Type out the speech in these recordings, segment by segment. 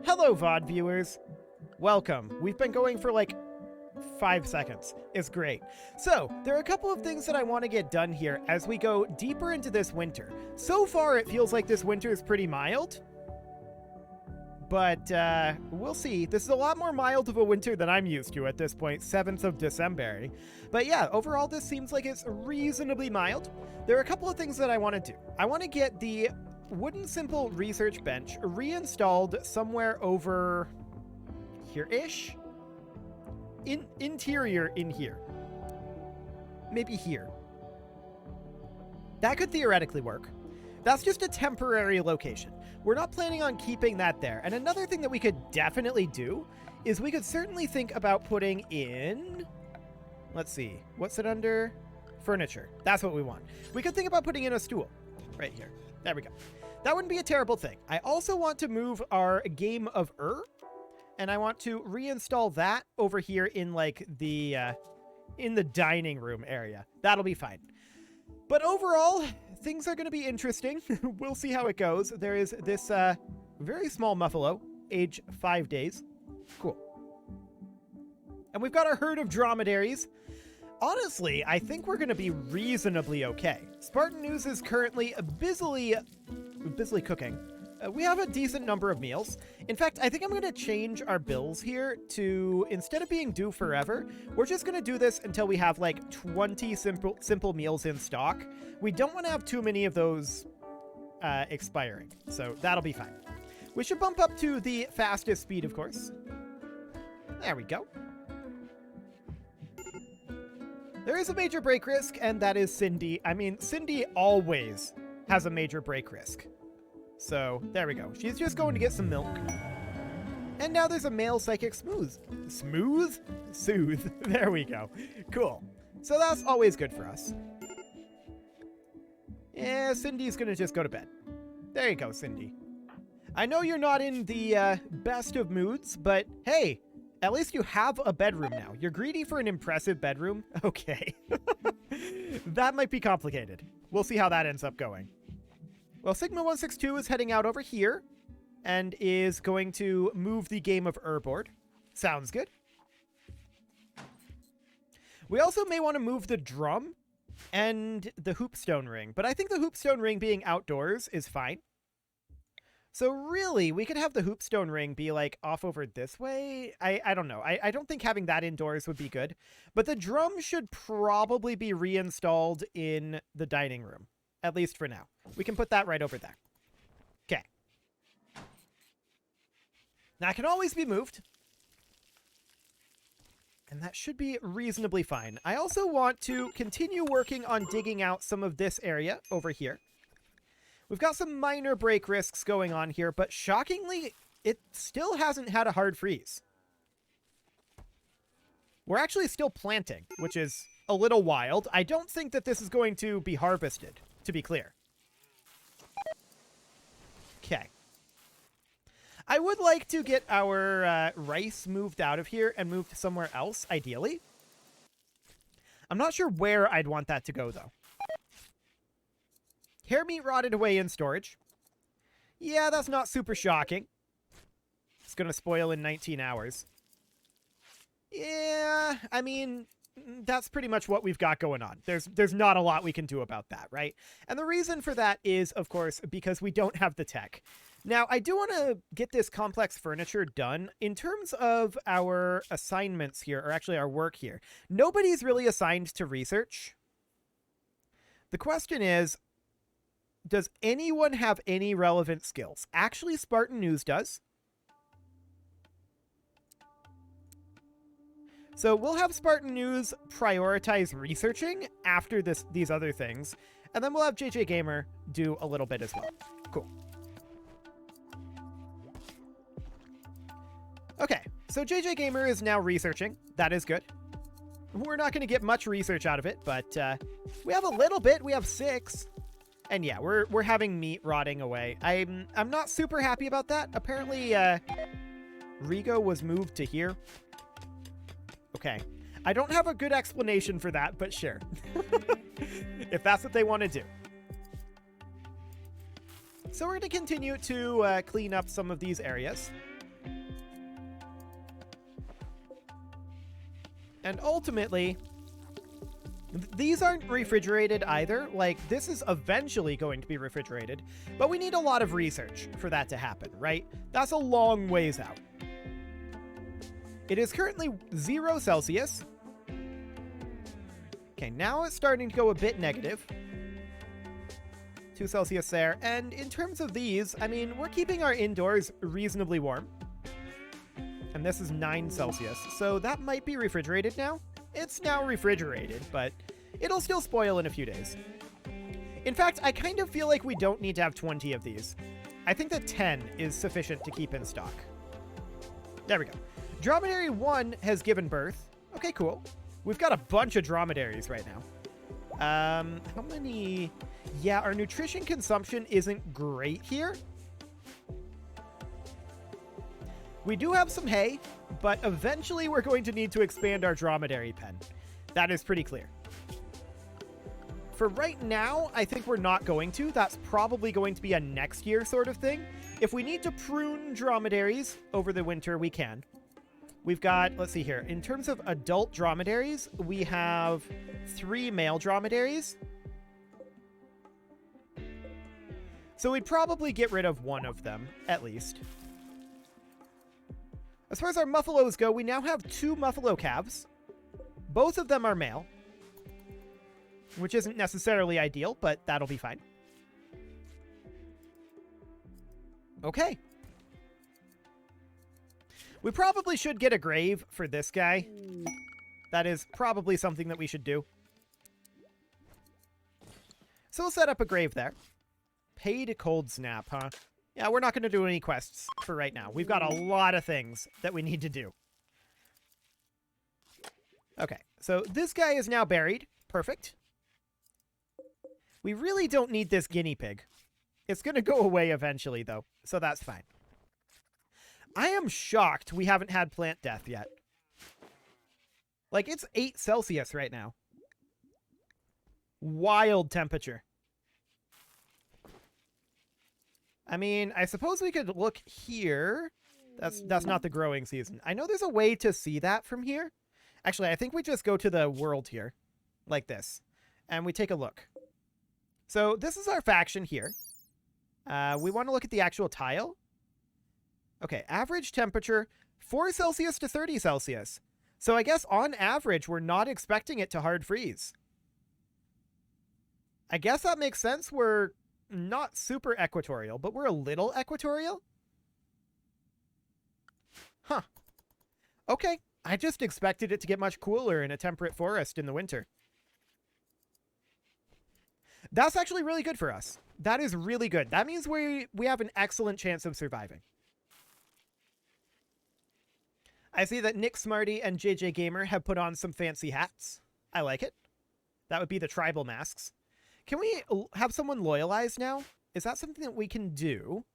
Hello, VOD viewers. Welcome. We've been going for like 5 seconds. It's great. So, there are a couple of things that I want to get done here as we go deeper into this winter. So far, it feels like this winter is pretty mild. But, we'll see. This is a lot more mild of a winter than I'm used to at this point, 7th of December. But yeah, overall, this seems like it's reasonably mild. There are a couple of things that I want to do. I want to get the wooden simple research bench reinstalled somewhere over here-ish. Interior in here. Maybe here. That could theoretically work. That's just a temporary location. We're not planning on keeping that there. And another thing that we could definitely do is we could certainly think about putting in... Let's see. What's it under? Furniture. That's what we want. We could think about putting in a stool. Right here. There we go. That wouldn't be a terrible thing. I also want to move our game of and I want to reinstall that over here in like the dining room area. That'll be fine. But overall, things are going to be interesting. We'll see how it goes. There is this very small muffalo, age 5 days. Cool. And we've got our herd of dromedaries. Honestly, I think we're going to be reasonably okay. Spartan News is currently busily cooking. We have a decent number of meals. In fact, I think I'm going to change our bills here to, instead of being due forever, we're just going to do this until we have like 20 simple meals in stock. We don't want to have too many of those expiring, so that'll be fine. We should bump up to the fastest speed, of course. There we go. There is a major break risk, and that is Cindy. I mean, Cindy always has a major break risk. So, there we go. She's just going to get some milk. And now there's a male psychic smooth. Smooth? Soothe. There we go. Cool. So that's always good for us. Yeah, Cindy's gonna just go to bed. There you go, Cindy. I know you're not in the best of moods, but hey, at least you have a bedroom now. You're greedy for an impressive bedroom? Okay. That might be complicated. We'll see how that ends up going. Well, Sigma162 is heading out over here and is going to move the game of board. Sounds good. We also may want to move the drum and the hoopstone ring, but I think the hoopstone ring being outdoors is fine. So really, we could have the hoopstone ring be like off over this way. I don't know. I don't think having that indoors would be good, but the drum should probably be reinstalled in the dining room, at least for now. We can put that right over there. Okay. Now, it can always be moved. And that should be reasonably fine. I also want to continue working on digging out some of this area over here. We've got some minor break risks going on here, but shockingly, it still hasn't had a hard freeze. We're actually still planting, which is a little wild. I don't think that this is going to be harvested, to be clear. Okay. I would like to get our rice moved out of here and moved somewhere else, ideally. I'm not sure where I'd want that to go, though. Hare meat rotted away in storage. Yeah, that's not super shocking. It's going to spoil in 19 hours. Yeah, I mean, that's pretty much what we've got going on. There's not a lot we can do about that, right? And the reason for that is, of course, because we don't have the tech. Now, I do want to get this complex furniture done. In terms of our assignments here, or actually our work here, nobody's really assigned to research. The question is, does anyone have any relevant skills? Actually, Spartan News does. So we'll have Spartan News prioritize researching after these other things, and then we'll have JJ Gamer do a little bit as well. Cool. Okay, so JJ Gamer is now researching. That is good. We're not going to get much research out of it, but we have a little bit. We have 6. And yeah, we're having meat rotting away. I'm not super happy about that. Apparently, Rigo was moved to here. Okay. I don't have a good explanation for that, but sure. If that's what they want to do. So we're going to continue to clean up some of these areas. And ultimately, these aren't refrigerated either. Like, this is eventually going to be refrigerated, but we need a lot of research for that to happen, right? That's a long ways out. It is currently 0 Celsius. Okay, now it's starting to go a bit negative. 2 Celsius there. And in terms of these, I mean, we're keeping our indoors reasonably warm. And this is 9 Celsius, so that might be refrigerated now. It's now refrigerated, but it'll still spoil in a few days. In fact, I kind of feel like we don't need to have 20 of these. I think that 10 is sufficient to keep in stock. There we go. Dromedary 1 has given birth. Okay, cool. We've got a bunch of dromedaries right now. How many? Yeah, our nutrition consumption isn't great here. We do have some hay, but eventually we're going to need to expand our dromedary pen. That is pretty clear. For right now, I think we're not going to. That's probably going to be a next year sort of thing. If we need to prune dromedaries over the winter, we can. We've got, let's see here. In terms of adult dromedaries, we have 3 male dromedaries. So we'd probably get rid of 1 of them, at least. As far as our muffalos go, we now have 2 muffalo calves. Both of them are male, which isn't necessarily ideal, but that'll be fine. Okay. We probably should get a grave for this guy. That is probably something that we should do. So we'll set up a grave there. Paid cold snap, huh? Yeah, we're not going to do any quests for right now. We've got a lot of things that we need to do. Okay, so this guy is now buried. Perfect. We really don't need this guinea pig. It's going to go away eventually, though, so that's fine. I am shocked we haven't had plant death yet. Like, it's 8 Celsius right now. Wild temperature. I mean, I suppose we could look here. That's not the growing season. I know there's a way to see that from here. Actually, I think we just go to the world here, like this, and we take a look. So this is our faction here. We want to look at the actual tile. Okay, average temperature, 4 Celsius to 30 Celsius. So I guess on average, we're not expecting it to hard freeze. I guess that makes sense. We're not super equatorial, but we're a little equatorial. Huh. Okay, I just expected it to get much cooler in a temperate forest in the winter. That's actually really good for us. That is really good. That means we have an excellent chance of surviving. I see that Nick Smarty and JJ Gamer have put on some fancy hats. I like it. That would be the tribal masks. Can we have someone loyalize now? Is that something that we can do?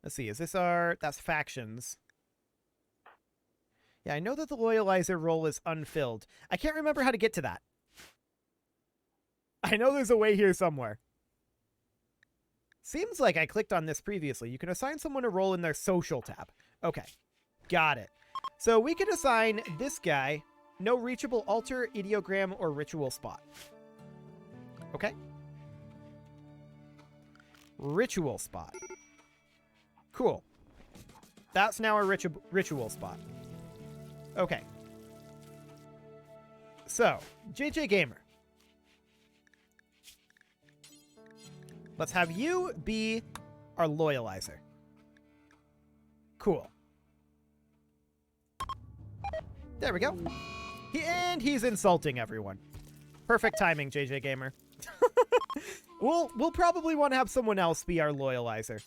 Let's see. Is this our... That's factions. Yeah, I know that the loyalizer role is unfilled. I can't remember how to get to that. I know there's a way here somewhere. Seems like I clicked on this previously. You can assign someone a role in their social tab. Okay. Got it. So we can assign this guy no reachable altar, ideogram, or ritual spot. Okay. Ritual spot. Cool. That's now a ritual spot. Okay. So, JJ Gamer. Let's have you be our loyalizer. Cool. There we go. And he's insulting everyone. Perfect timing, JJ Gamer. We'll probably want to have someone else be our loyalizer.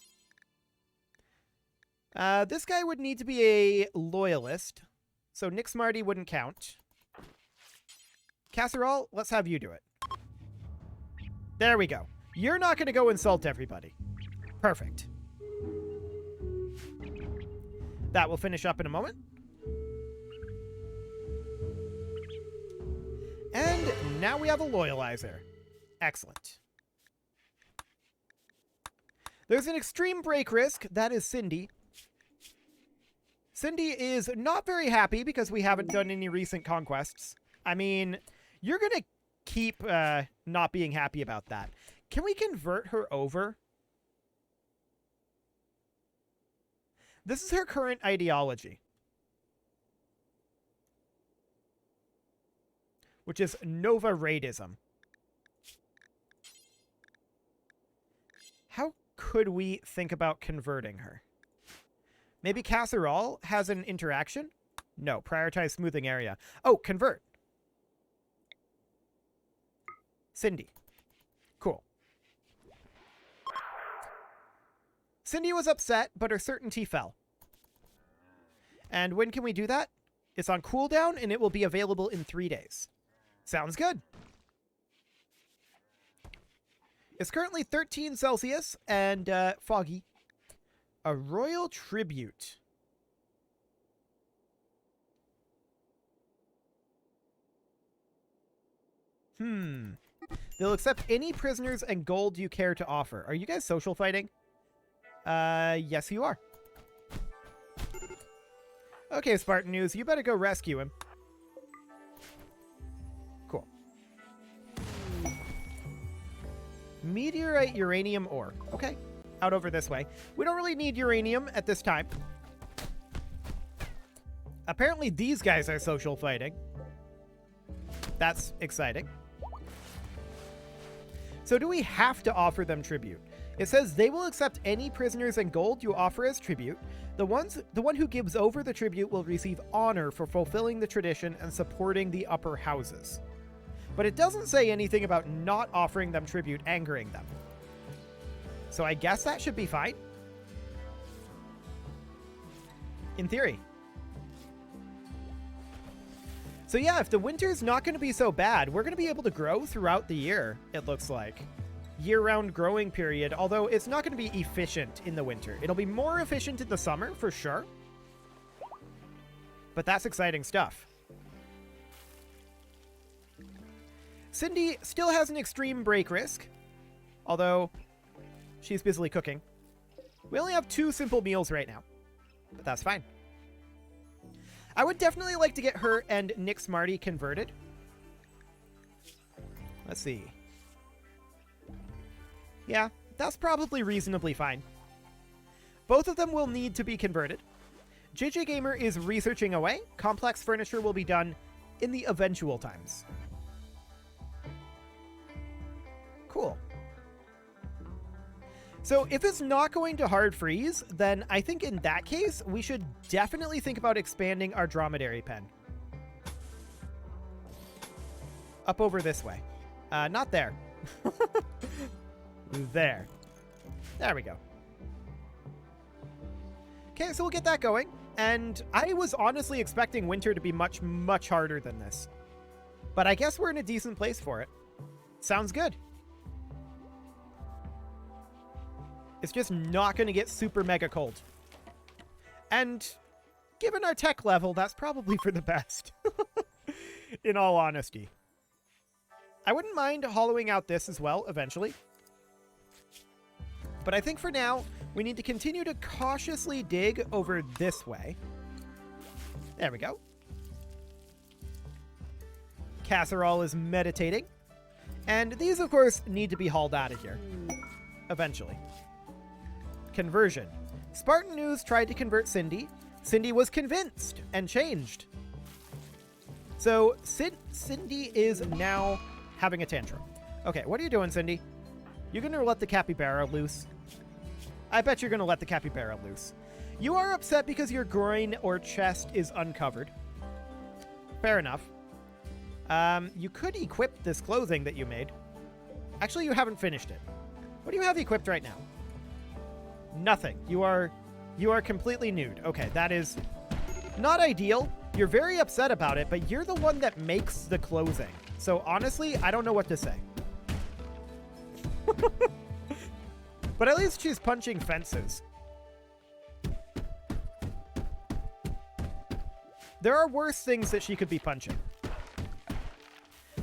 This guy would need to be a loyalist. So Nick Smarty wouldn't count. Casserole, let's have you do it. There we go. You're not going to go insult everybody. Perfect. That will finish up in a moment. And now we have a loyalizer. Excellent. There's an extreme break risk. That is Cindy. Cindy is not very happy because we haven't done any recent conquests. I mean, you're going to keep not being happy about that. Can we convert her over? This is her current ideology, which is Nova Raidism. How could we think about converting her? Maybe Casserole has an interaction? No, prioritize smoothing area. Oh, convert. Cindy. Cool. Cindy was upset, but her certainty fell. And when can we do that? It's on cooldown, and it will be available in 3 days. Sounds good. It's currently 13 Celsius and foggy. A royal tribute. They'll accept any prisoners and gold you care to offer. Are you guys social fighting? Yes, you are. Okay, Spartan News, you better go rescue him. Cool. Meteorite uranium ore. Okay. Out over this way. We don't really need uranium at this time. Apparently these guys are social fighting. That's exciting. So do we have to offer them tribute? It says they will accept any prisoners and gold you offer as tribute. The one who gives over the tribute will receive honor for fulfilling the tradition and supporting the upper houses. But it doesn't say anything about not offering them tribute angering them. So I guess that should be fine. In theory. So yeah, if the winter's not going to be so bad, we're going to be able to grow throughout the year, it looks like. Year-round growing period, although it's not going to be efficient in the winter. It'll be more efficient in the summer, for sure. But that's exciting stuff. Cindy still has an extreme break risk, although she's busily cooking. We only have 2 simple meals right now, but that's fine. I would definitely like to get her and Nick Smarty converted. Let's see. Yeah, that's probably reasonably fine. Both of them will need to be converted. JJ Gamer is researching away. Complex furniture will be done in the eventual times. Cool. So if it's not going to hard freeze, then I think in that case, we should definitely think about expanding our dromedary pen. Up over this way. Not there. There. There we go. Okay, so we'll get that going. And I was honestly expecting winter to be much, much harder than this. But I guess we're in a decent place for it. Sounds good. It's just not going to get super mega cold. And given our tech level, that's probably for the best. In all honesty. I wouldn't mind hollowing out this as well eventually. But I think for now, we need to continue to cautiously dig over this way. There we go. Casserole is meditating. And these, of course, need to be hauled out of here. Eventually. Conversion. Spartan News tried to convert Cindy. Cindy was convinced and changed. So Cindy is now having a tantrum. Okay, what are you doing, Cindy? You're going to let the capybara loose? I bet you're going to let the capybara loose. You are upset because your groin or chest is uncovered. Fair enough. You could equip this clothing that you made. Actually, you haven't finished it. What do you have equipped right now? Nothing. You are completely nude. Okay, that is not ideal. You're very upset about it, but you're the one that makes the clothing. So honestly, I don't know what to say. But at least she's punching fences. There are worse things that she could be punching.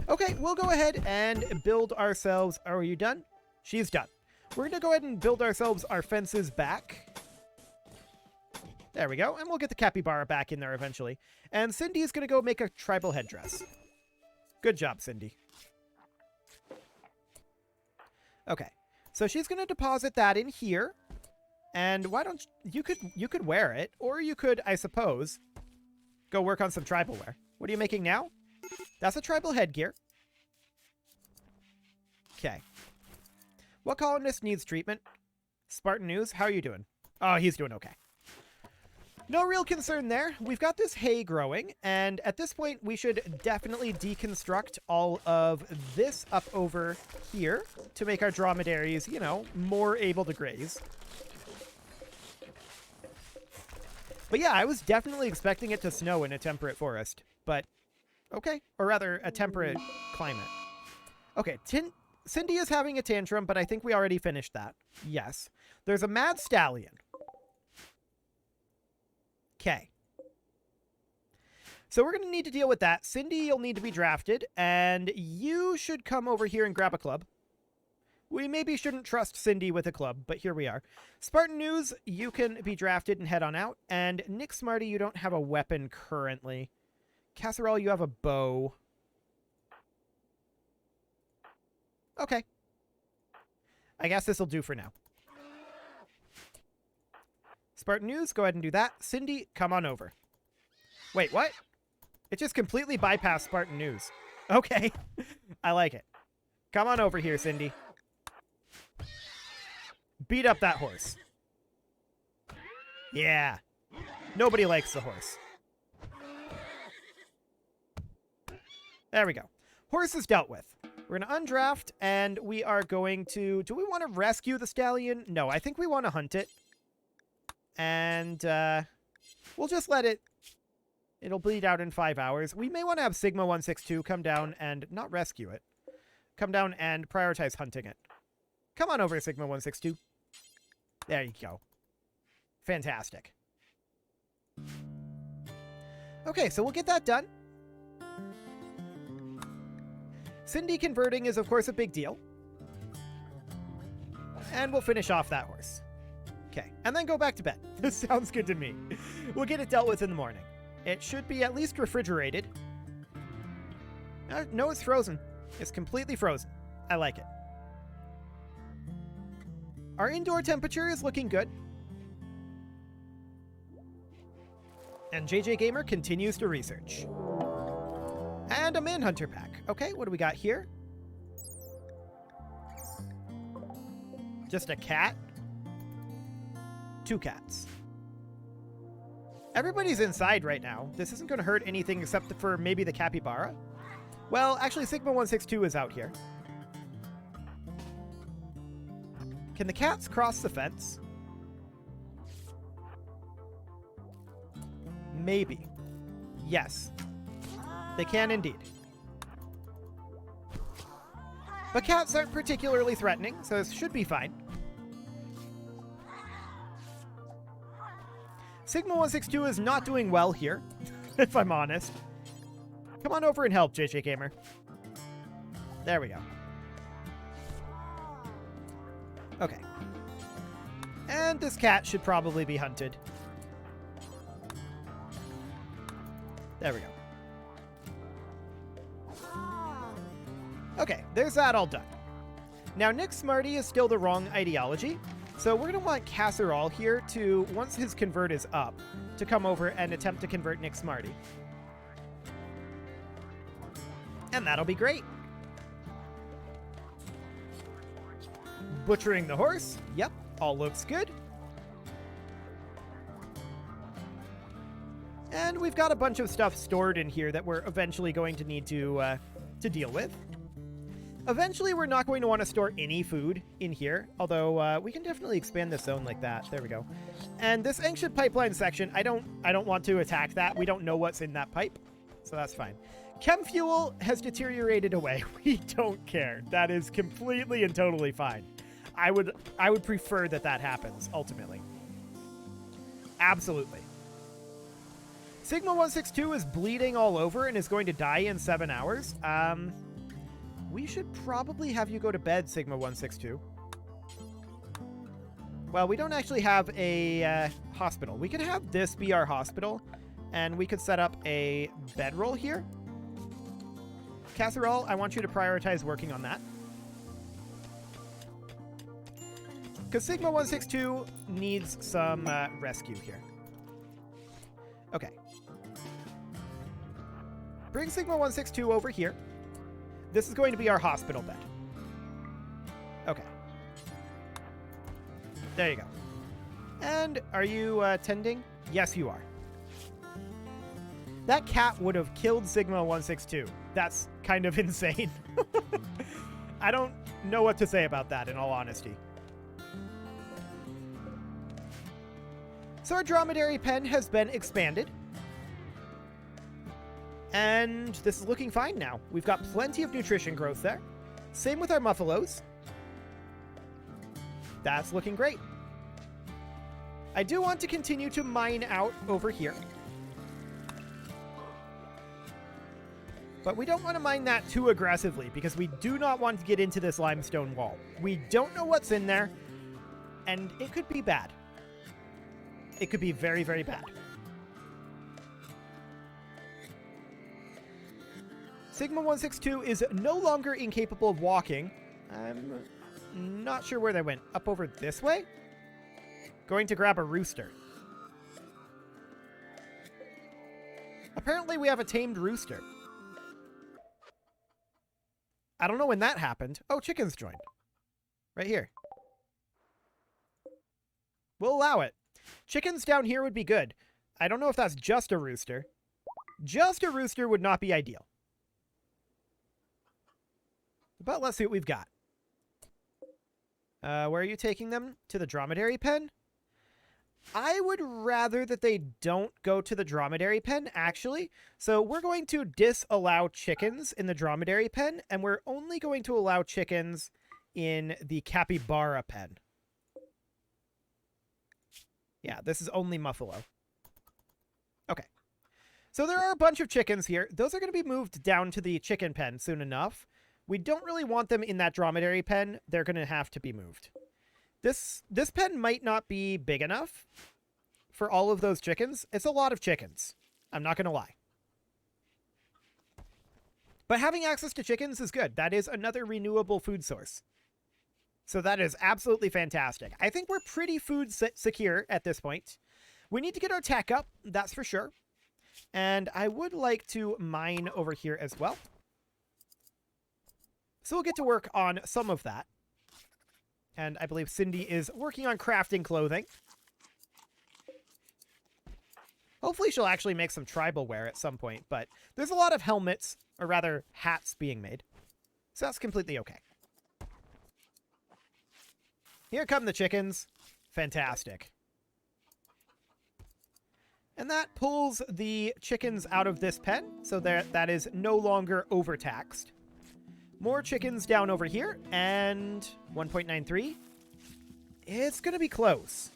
Okay, we'll go ahead and build ourselves... Are you done? She's done. We're going to go ahead and build ourselves our fences back. There we go. And we'll get the capybara back in there eventually. And Cindy is going to go make a tribal headdress. Good job, Cindy. Okay. So she's going to deposit that in here. And why don't you could wear it, or you could, I suppose, go work on some tribal wear. What are you making now? That's a tribal headgear. Okay. What colonist needs treatment? Spartan News, how are you doing? Oh, he's doing okay. No real concern there. We've got this hay growing, and at this point, we should definitely deconstruct all of this up over here to make our dromedaries, you know, more able to graze. But yeah, I was definitely expecting it to snow in a temperate forest, but okay. Or rather, a temperate climate. Okay, Cindy is having a tantrum, but I think we already finished that. Yes. There's a mad stallion. Okay. So we're going to need to deal with that. Cindy, you'll need to be drafted, and you should come over here and grab a club. We maybe shouldn't trust Cindy with a club, but here we are. Spartan News, you can be drafted and head on out. And Nick Smarty, you don't have a weapon currently. Casserole, you have a bow. Okay. I guess this will do for now. Spartan News, go ahead and do that. Cindy, come on over. Wait, what? It just completely bypassed Spartan News. Okay. I like it. Come on over here, Cindy. Beat up that horse. Yeah. Nobody likes the horse. There we go. Horse is dealt with. We're going to undraft, and we are going to... Do we want to rescue the stallion? No, I think we want to hunt it. And we'll just let it... It'll bleed out in 5 hours. We may want to have Sigma 162 come down and not rescue it. Come down and prioritize hunting it. Come on over, Sigma 162. There you go. Fantastic. Okay, so we'll get that done. Cindy converting is, of course, a big deal. And we'll finish off that horse. Okay, and then go back to bed. This sounds good to me. We'll get it dealt with in the morning. It should be at least refrigerated. No, it's frozen. It's completely frozen. I like it. Our indoor temperature is looking good. And JJ Gamer continues to research. And a Manhunter pack. Okay, what do we got here? Just a cat? 2 cats. Everybody's inside right now. This isn't going to hurt anything except for maybe the capybara. Well, actually, Sigma 162 is out here. Can the cats cross the fence? Maybe. Yes. They can indeed. But cats aren't particularly threatening, so this should be fine. Sigma 162 is not doing well here, if I'm honest. Come on over and help, JJ Gamer. There we go. Okay. And this cat should probably be hunted. There we go. Okay, there's that all done. Now, Nick Smarty is still the wrong ideology, so we're going to want Casserole here to, once his convert is up, to come over and attempt to convert Nick Smarty. And that'll be great. Butchering the horse. Yep, all looks good. And we've got a bunch of stuff stored in here that we're eventually going to need to deal with. Eventually, we're not going to want to store any food in here, although we can definitely expand this zone like that. There we go. And this ancient pipeline section, I don't want to attack that. We don't know what's in that pipe, so that's fine. Chem fuel has deteriorated away. We don't care. That is completely and totally fine. I would prefer that happens ultimately. Absolutely. Sigma 162 is bleeding all over and is going to die in 7 hours. We should probably have you go to bed, Sigma 162. Well, we don't actually have a hospital. We could have this be our hospital, and we could set up a bedroll here. Casserole, I want you to prioritize working on that. Because Sigma 162 needs some rescue here. Okay. Bring Sigma 162 over here. This is going to be our hospital bed. Okay. There you go. And are you tending? Yes, you are. That cat would have killed Sigma 162. That's kind of insane. I don't know what to say about that, in all honesty. So our dromedary pen has been expanded. And this is looking fine now. We've got plenty of nutrition growth there. Same with our muffalos. That's looking great. I do want to continue to mine out over here. But we don't want to mine that too aggressively because we do not want to get into this limestone wall. We don't know what's in there, and it could be bad. It could be very, very bad. Sigma 162 is no longer incapable of walking. I'm not sure where they went. Up over this way? Going to grab a rooster. Apparently we have a tamed rooster. I don't know when that happened. Oh, chickens joined. Right here. We'll allow it. Chickens down here would be good. I don't know if that's just a rooster. Just a rooster would not be ideal. But let's see what we've got. Where are you taking them? To the dromedary pen? I would rather that they don't go to the dromedary pen, actually. So we're going to disallow chickens in the dromedary pen, and we're only going to allow chickens in the capybara pen. Yeah, this is only muffalo. Okay. So there are a bunch of chickens here. Those are going to be moved down to the chicken pen soon enough. We don't really want them in that dromedary pen. They're going to have to be moved. This pen might not be big enough for all of those chickens. It's a lot of chickens. I'm not going to lie. But having access to chickens is good. That is another renewable food source. So that is absolutely fantastic. I think we're pretty food secure at this point. We need to get our tech up, that's for sure. And I would like to mine over here as well. So we'll get to work on some of that. And I believe Cindy is working on crafting clothing. Hopefully she'll actually make some tribal wear at some point, but there's a lot of helmets, or rather hats, being made. So that's completely okay. Here come the chickens. Fantastic. And that pulls the chickens out of this pen, so that is no longer overtaxed. More chickens down over here, and 1.93. It's going to be close.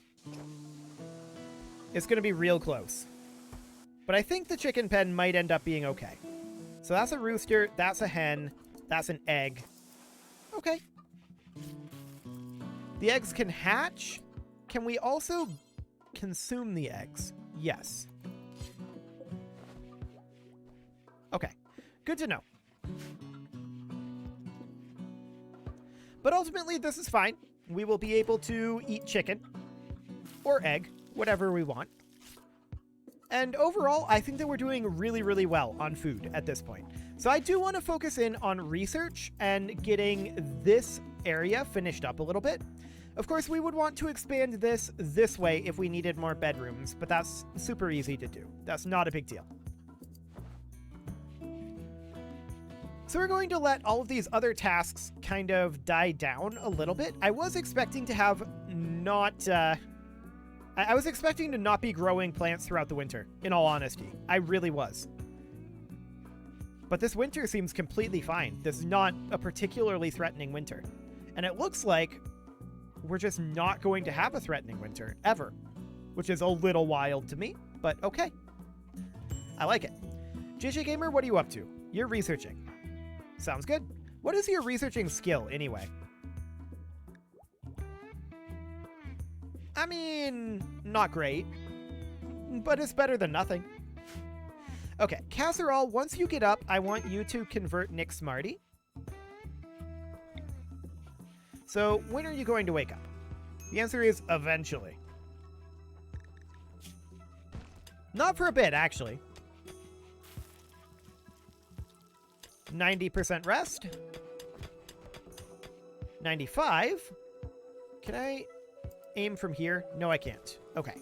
It's going to be real close. But I think the chicken pen might end up being okay. So that's a rooster, that's a hen, that's an egg. Okay. The eggs can hatch. Can we also consume the eggs? Yes. Okay. Good to know. But ultimately, this is fine. We will be able to eat chicken or egg, whatever we want. And overall, I think that we're doing really, really well on food at this point. So I do want to focus in on research and getting this area finished up a little bit. Of course, we would want to expand this way if we needed more bedrooms, but that's super easy to do. That's not a big deal. So we're going to let all of these other tasks kind of die down a little bit. I was expecting to have not... I was expecting to not be growing plants throughout the winter, in all honesty. I really was. But this winter seems completely fine. This is not a particularly threatening winter. And it looks like we're just not going to have a threatening winter, ever. Which is a little wild to me, but okay. I like it. JJ Gamer, what are you up to? You're researching. Sounds good. What is your researching skill, anyway? I mean, not great, but it's better than nothing. Okay, Casserole, once you get up, I want you to convert Nick Smarty. So, when are you going to wake up? The answer is eventually. Not for a bit, actually. 90% rest. 95. Can I aim from here? No, I can't. Okay.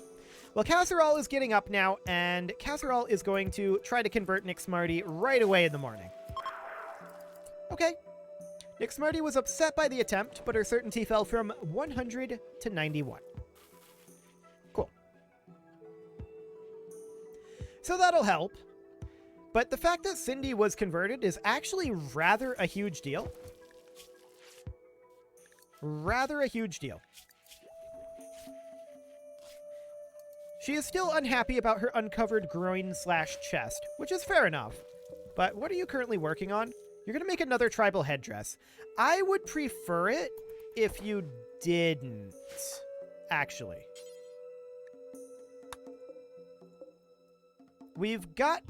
Well, Casserole is getting up now, and Casserole is going to try to convert Nick Smarty right away in the morning. Okay. Nick Smarty was upset by the attempt, but her certainty fell from 100 to 91. Cool. So that'll help. But the fact that Cindy was converted is actually rather a huge deal. Rather a huge deal. She is still unhappy about her uncovered groin/chest, which is fair enough. But what are you currently working on? You're going to make another tribal headdress. I would prefer it if you didn't, actually. We've got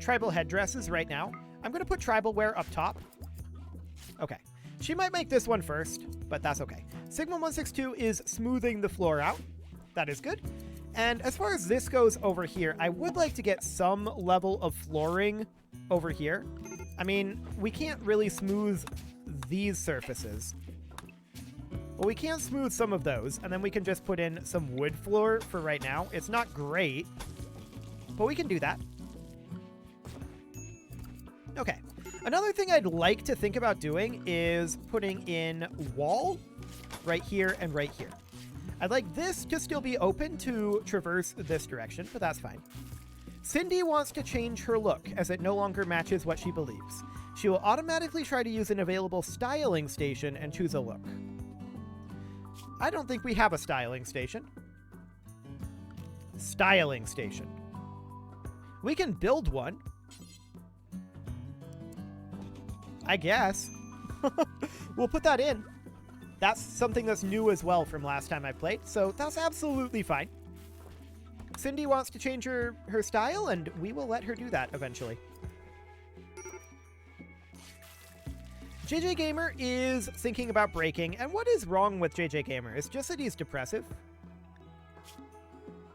tribal headdresses right now. I'm going to put tribal wear up top. Okay. She might make this one first, but that's okay. Sigma 162 is smoothing the floor out. That is good. And as far as this goes over here, I would like to get some level of flooring over here. I mean, we can't really smooth these surfaces. Well, we can smooth some of those, and then we can just put in some wood floor for right now. It's not great, but we can do that. Okay. Another thing I'd like to think about doing is putting in wall right here and right here. I'd like this to still be open to traverse this direction, but that's fine. Cindy wants to change her look as it no longer matches what she believes. She will automatically try to use an available styling station and choose a look. I don't think we have a styling station. Styling station. We can build one. I guess. We'll put that in. That's something that's new as well from last time I played, so that's absolutely fine. Cindy wants to change her style, and we will let her do that eventually. JJ Gamer is thinking about breaking, and what is wrong with JJ Gamer? It's just that he's depressive.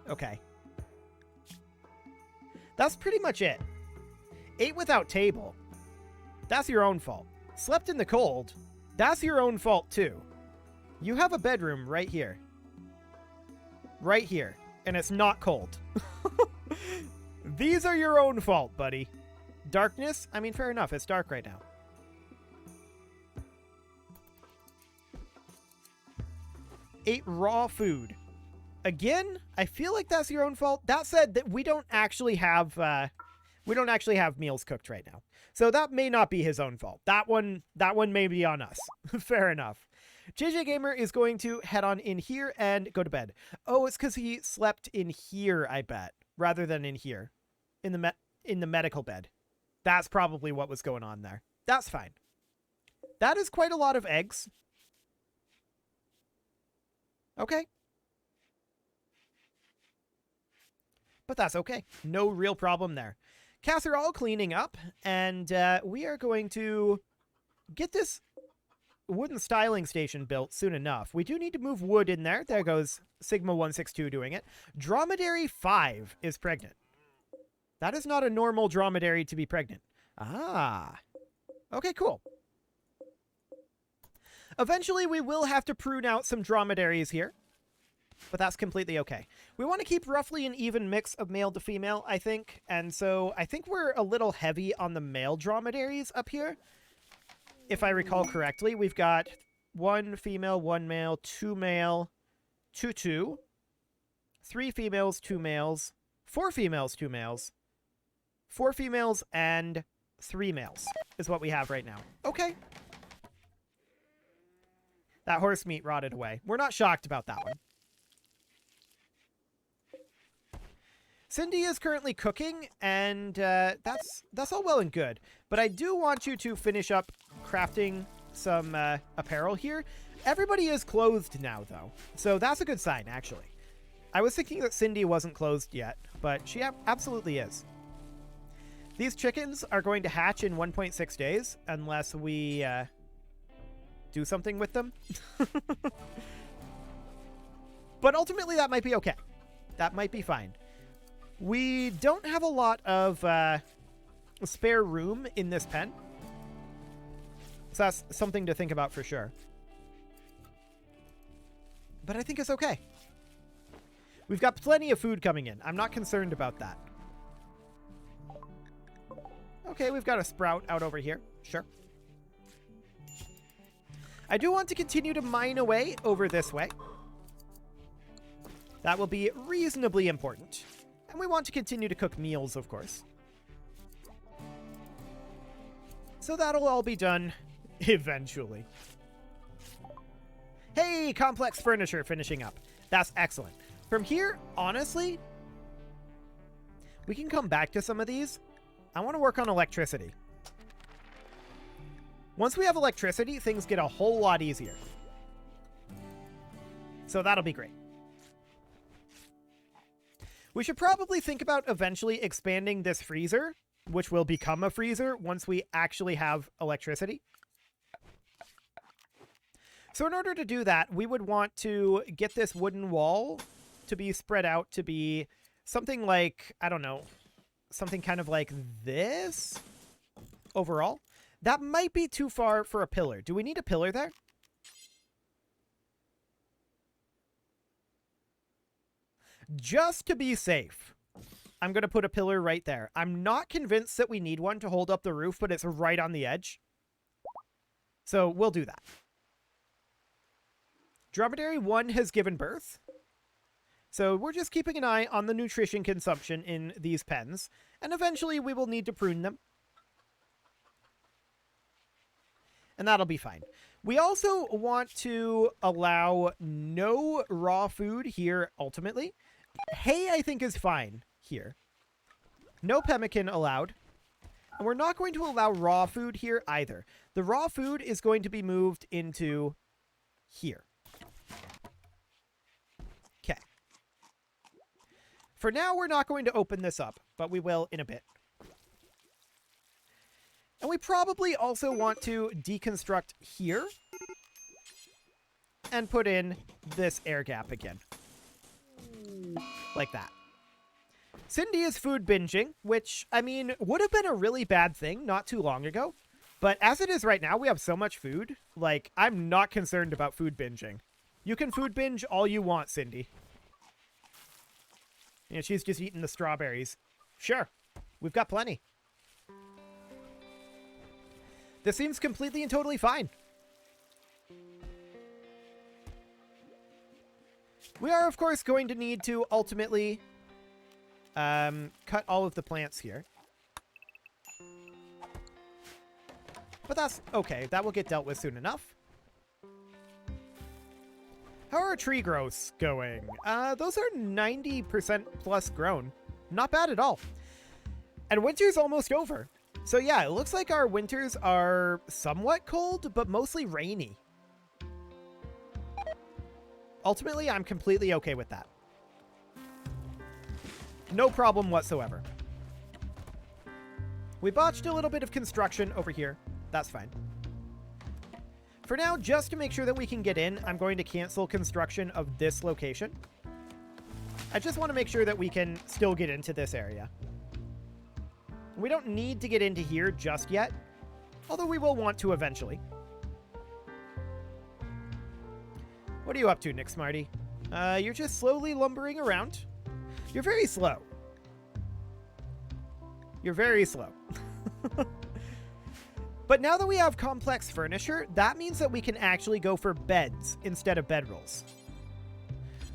Okay. That's pretty much it. Ate without table. That's your own fault. Slept in the cold. That's your own fault too. You have a bedroom right here. Right here. And it's not cold. These are your own fault, buddy. Darkness? I mean, fair enough. It's dark right now. Ate raw food. Again, I feel like that's your own fault. That said, that we don't actually have meals cooked right now. So that may not be his own fault. That one may be on us. Fair enough. JJ Gamer is going to head on in here and go to bed. Oh, it's because he slept in here, I bet, rather than in here, in the medical bed. That's probably what was going on there. That's fine. That is quite a lot of eggs. Okay. But that's okay. No real problem there. Casserole cleaning up, and we are going to get this wooden styling station built soon enough. We do need to move wood in there. There goes Sigma 162 doing it. Dromedary 5 is pregnant. That is not a normal dromedary to be pregnant. Ah. Okay, cool. Eventually, we will have to prune out some dromedaries here, but that's completely okay. We want to keep roughly an even mix of male to female, I think, and so I think we're a little heavy on the male dromedaries up here. If I recall correctly, we've got 1 female, 1 male, 2 male, 2, 2, 3 females, 2 males, 4 females, 2 males, 4 females, and 3 males is what we have right now. Okay. That horse meat rotted away. We're not shocked about that one. Cindy is currently cooking, and that's all well and good. But I do want you to finish up crafting some apparel here. Everybody is clothed now, though, so that's a good sign, actually. I was thinking that Cindy wasn't closed yet, but she absolutely is. These chickens are going to hatch in 1.6 days unless we do something with them. But ultimately, that might be okay. That might be fine. We don't have a lot of spare room in this pen. So that's something to think about for sure. But I think it's okay. We've got plenty of food coming in. I'm not concerned about that. Okay, we've got a sprout out over here. Sure. I do want to continue to mine away over this way. That will be reasonably important. And we want to continue to cook meals, of course. So that'll all be done eventually. Hey, complex furniture finishing up. That's excellent. From here, honestly, we can come back to some of these. I want to work on electricity. Once we have electricity, things get a whole lot easier. So that'll be great. We should probably think about eventually expanding this freezer, which will become a freezer once we actually have electricity. So in order to do that, we would want to get this wooden wall to be spread out to be something like, I don't know, something kind of like this overall. That might be too far for a pillar. Do we need a pillar there? Just to be safe, I'm going to put a pillar right there. I'm not convinced that we need one to hold up the roof, but it's right on the edge. So we'll do that. Dromedary 1 has given birth. So we're just keeping an eye on the nutrition consumption in these pens. And eventually we will need to prune them. And that'll be fine. We also want to allow no raw food here ultimately. Hay, I think, is fine here. No pemmican allowed. And we're not going to allow raw food here either. The raw food is going to be moved into here. Okay. For now, we're not going to open this up, but we will in a bit. And we probably also want to deconstruct here and put in this air gap again. Like that. Cindy is food binging, which, I mean, would have been a really bad thing not too long ago. But as it is right now, we have so much food. Like, I'm not concerned about food binging. You can food binge all you want, Cindy. You know, she's just eating the strawberries. Sure. We've got plenty. This seems completely and totally fine. We are, of course, going to need to ultimately cut all of the plants here. But that's okay. That will get dealt with soon enough. How are our tree growths going? Those are 90% plus grown. Not bad at all. And winter's almost over. So yeah, it looks like our winters are somewhat cold, but mostly rainy. Ultimately, I'm completely okay with that. No problem whatsoever. We botched a little bit of construction over here. That's fine. For now, just to make sure that we can get in, I'm going to cancel construction of this location. I just want to make sure that we can still get into this area. We don't need to get into here just yet, although we will want to eventually. What are you up to, Nick Smarty? You're just slowly lumbering around. You're very slow. You're very slow. But now that we have complex furniture, that means that we can actually go for beds instead of bedrolls.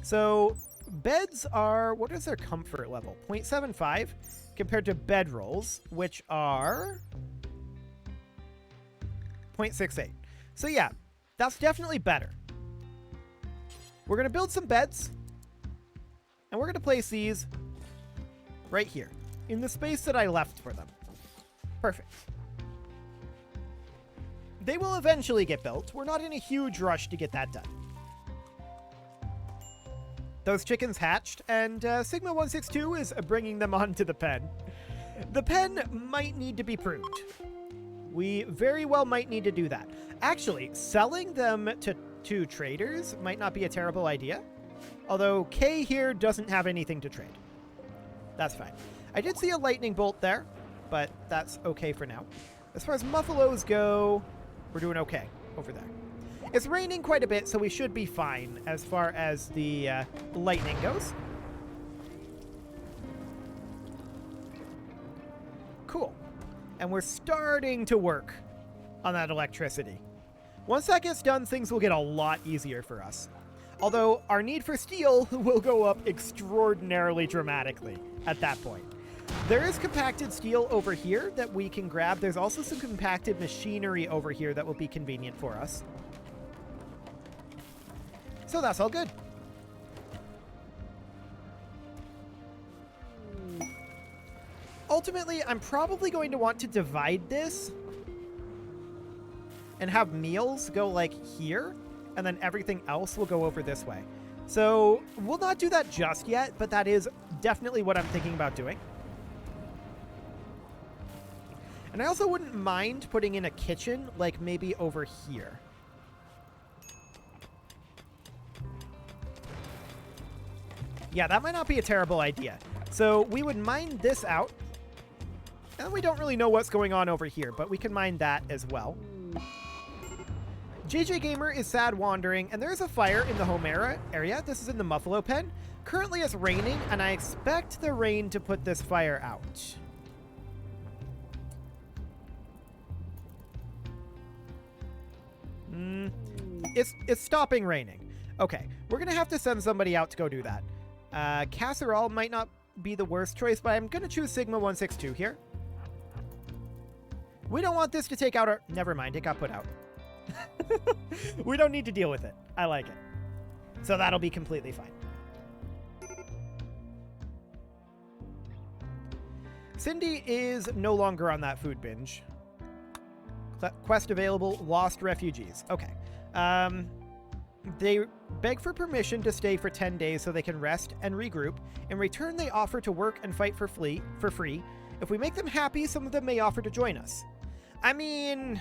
So beds are, what is their comfort level? 0.75 compared to bedrolls, which are 0.68. So yeah, that's definitely better. We're going to build some beds, and we're going to place these right here in the space that I left for them. Perfect. They will eventually get built. We're not in a huge rush to get that done. Those chickens hatched, and Sigma 162 is bringing them onto the pen. The pen might need to be pruned. We very well might need to do that. Actually, selling them to traders might not be a terrible idea. Although K here doesn't have anything to trade. That's fine. I did see a lightning bolt there, but that's okay for now. As far as Muffalos go, we're doing okay over there. It's raining quite a bit, so we should be fine as far as the lightning goes. Cool. And we're starting to work on that electricity. Once that gets done, things will get a lot easier for us. Although our need for steel will go up extraordinarily dramatically at that point. There is compacted steel over here that we can grab. There's also some compacted machinery over here that will be convenient for us. So that's all good. Ultimately, I'm probably going to want to divide this and have meals go like here, and then everything else will go over this way. So we'll not do that just yet, but that is definitely what I'm thinking about doing. And I also wouldn't mind putting in a kitchen, like maybe over here. Yeah, that might not be a terrible idea. So we would mine this out. And we don't really know what's going on over here, but we can mine that as well. JJ Gamer is sad wandering, and there is a fire in the home area. This is in the Muffalo pen. Currently it's raining, and I expect the rain to put this fire out. It's stopping raining. Okay, we're going to have to send somebody out to go do that. Casserole might not be the worst choice, but I'm going to choose Sigma 162 here. We don't want this to take out our... Never mind, it got put out. We don't need to deal with it. I like it. So that'll be completely fine. Cindy is no longer on that food binge. Quest available, lost refugees. Okay. They beg for permission to stay for 10 days so they can rest and regroup. In return, they offer to work and fight for free. If we make them happy, some of them may offer to join us. I mean...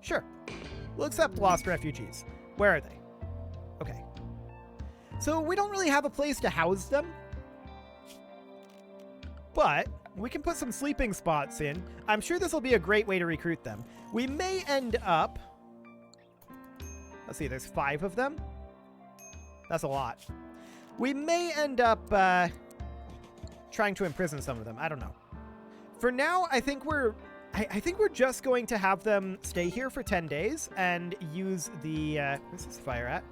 Sure. We'll accept lost refugees. Where are they? Okay. So we don't really have a place to house them. But we can put some sleeping spots in. I'm sure this will be a great way to recruit them. We may end up... Let's see, there's 5 of them. That's a lot. We may end up trying to imprison some of them. I don't know. For now, I think we're just going to have them stay here for 10 days and use the... where's this fire at?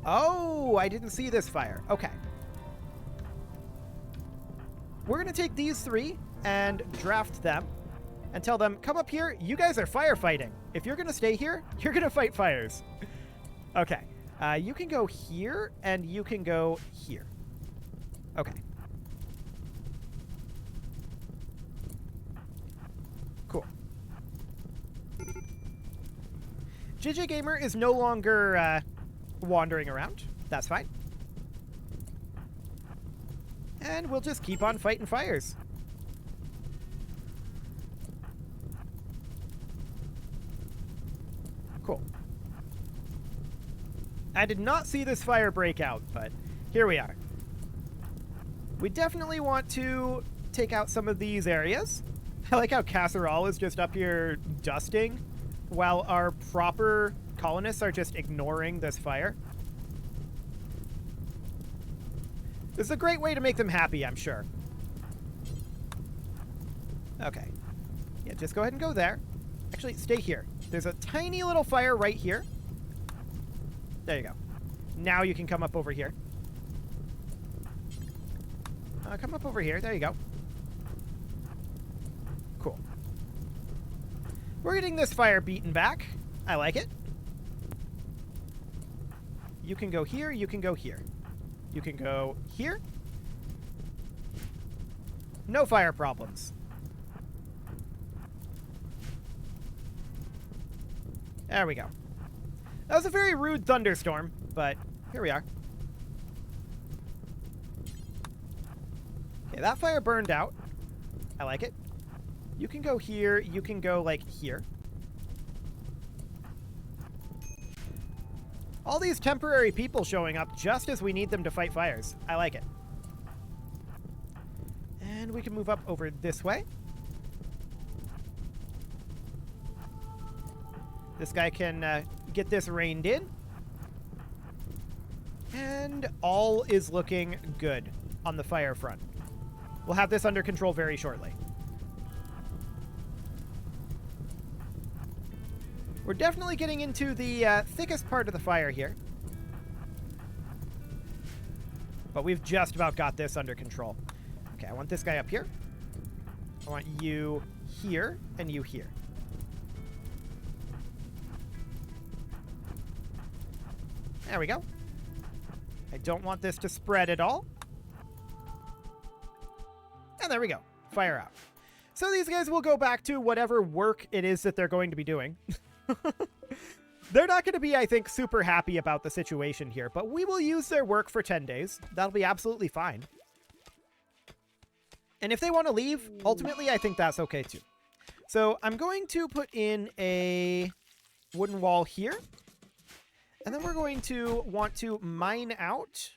Oh, I didn't see this fire. Okay. We're going to take these 3 and draft them and tell them, come up here. You guys are firefighting. If you're going to stay here, you're going to fight fires. Okay. You can go here and you can go here. Okay. Cool. JJ Gamer is no longer wandering around. That's fine. And we'll just keep on fighting fires. Cool. I did not see this fire break out, but here we are. We definitely want to take out some of these areas. I like how Casserole is just up here dusting while our proper colonists are just ignoring this fire. This is a great way to make them happy, I'm sure. Okay. Yeah, just go ahead and go there. Actually, stay here. There's a tiny little fire right here. There you go. Now you can come up over here. Come up over here. There you go. Cool. We're getting this fire beaten back. I like it. You can go here. You can go here. You can go here. No fire problems. There we go. That was a very rude thunderstorm, but here we are. Okay, that fire burned out. I like it. You can go here. You can go, like, here. All these temporary people showing up just as we need them to fight fires. I like it. And we can move up over this way. This guy can get this reined in. And all is looking good on the fire front. We'll have this under control very shortly. We're definitely getting into the thickest part of the fire here. But we've just about got this under control. Okay, I want this guy up here. I want you here and you here. There we go. I don't want this to spread at all. And there we go. Fire out. So these guys will go back to whatever work it is that they're going to be doing. They're not going to be, I think, super happy about the situation here, but we will use their work for 10 days. That'll be absolutely fine. And if they want to leave, ultimately, I think that's okay too. So I'm going to put in a wooden wall here. And then we're going to want to mine out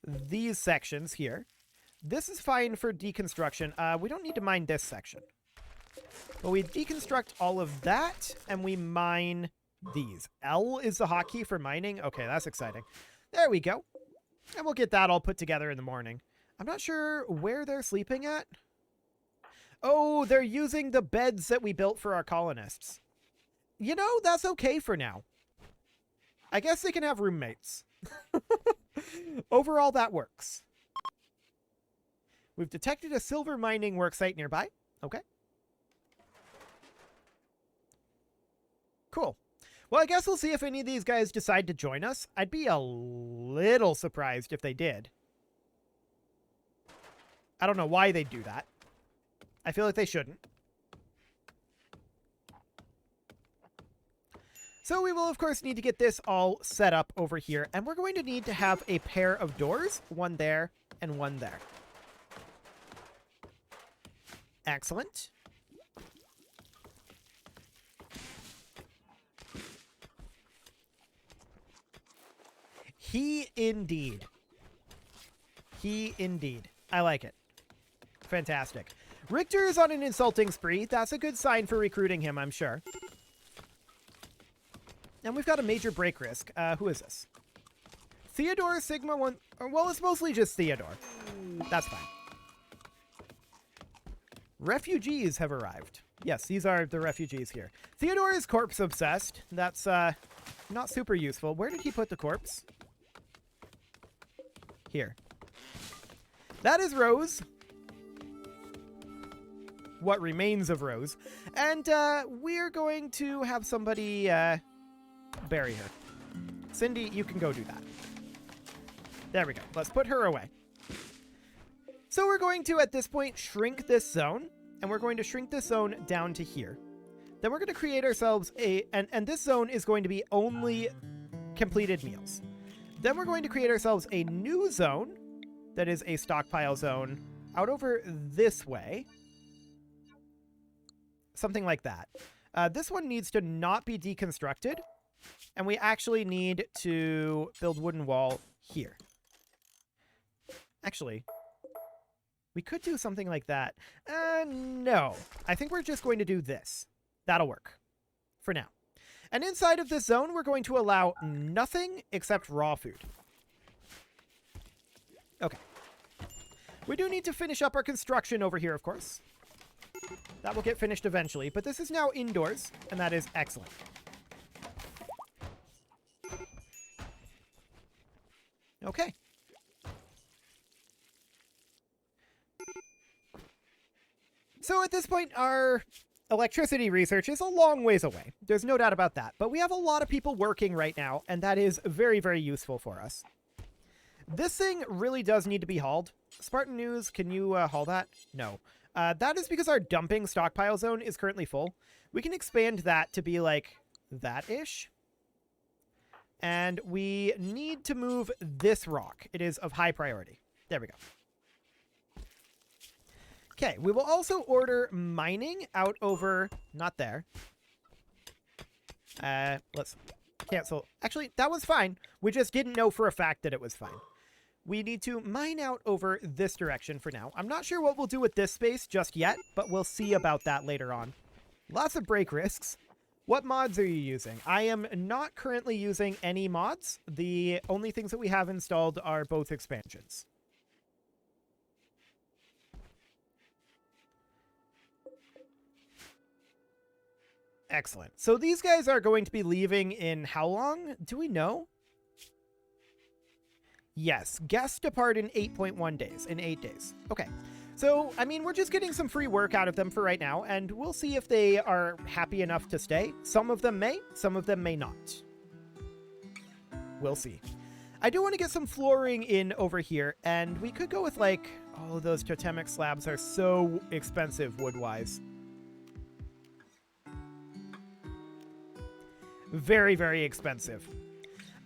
these sections here. This is fine for deconstruction. We don't need to mine this section. But we deconstruct all of that, and we mine these. L is the hotkey for mining. Okay, that's exciting. There we go. And we'll get that all put together in the morning. I'm not sure where they're sleeping at. Oh, they're using the beds that we built for our colonists. You know, that's okay for now. I guess they can have roommates. Overall, that works. We've detected a silver mining worksite nearby. Okay. Cool. Well, I guess we'll see if any of these guys decide to join us. I'd be a little surprised if they did. I don't know why they'd do that. I feel like they shouldn't. So we will, of course, need to get this all set up over here. And we're going to need to have a pair of doors. One there and one there. Excellent. He indeed. He indeed. I like it. Fantastic. Richter is on an insulting spree. That's a good sign for recruiting him, I'm sure. And we've got a major break risk. Who is this? Theodore Sigma 1... Well, it's mostly just Theodore. That's fine. Refugees have arrived. Yes, these are the refugees here. Theodore is corpse obsessed. That's not super useful. Where did he put the corpse? Here. That is Rose. What remains of Rose. And we're going to have somebody bury her. Cindy, you can go do that. There we go. Let's put her away. So we're going to, at this point, shrink this zone. And we're going to shrink this zone down to here. Then we're going to create ourselves a... And this zone is going to be only completed meals. Then we're going to create ourselves a new zone that is a stockpile zone out over this way. Something like that. This one needs to not be deconstructed. And we actually need to build wooden wall here. Actually, we could do something like that. No. I think we're just going to do this. That'll work. For now. And inside of this zone, we're going to allow nothing except raw food. Okay. We do need to finish up our construction over here, of course. That will get finished eventually, but this is now indoors, and that is excellent. Okay. So at this point, our electricity research is a long ways away. There's no doubt about that. But we have a lot of people working right now, and that is very, very useful for us. This thing really does need to be hauled. Spartan News, can you haul that? No. That is because our dumping stockpile zone is currently full. We can expand that to be like that-ish. And we need to move this rock. It is of high priority. There we go. Okay, we will also order mining out over... Not there. Let's cancel. Actually, that was fine. We just didn't know for a fact that it was fine. We need to mine out over this direction for now. I'm not sure what we'll do with this space just yet, but we'll see about that later on. Lots of break risks. What mods are you using? I am not currently using any mods. The only things that we have installed are both expansions. Excellent. So these guys are going to be leaving in how long? Do we know? Yes, guests depart in 8.1 days, in 8 days. Okay. So, I mean, we're just getting some free work out of them for right now, and we'll see if they are happy enough to stay. Some of them may, some of them may not. We'll see. I do want to get some flooring in over here, and we could go with, like, oh, those totemic slabs are so expensive wood-wise. Very, very expensive.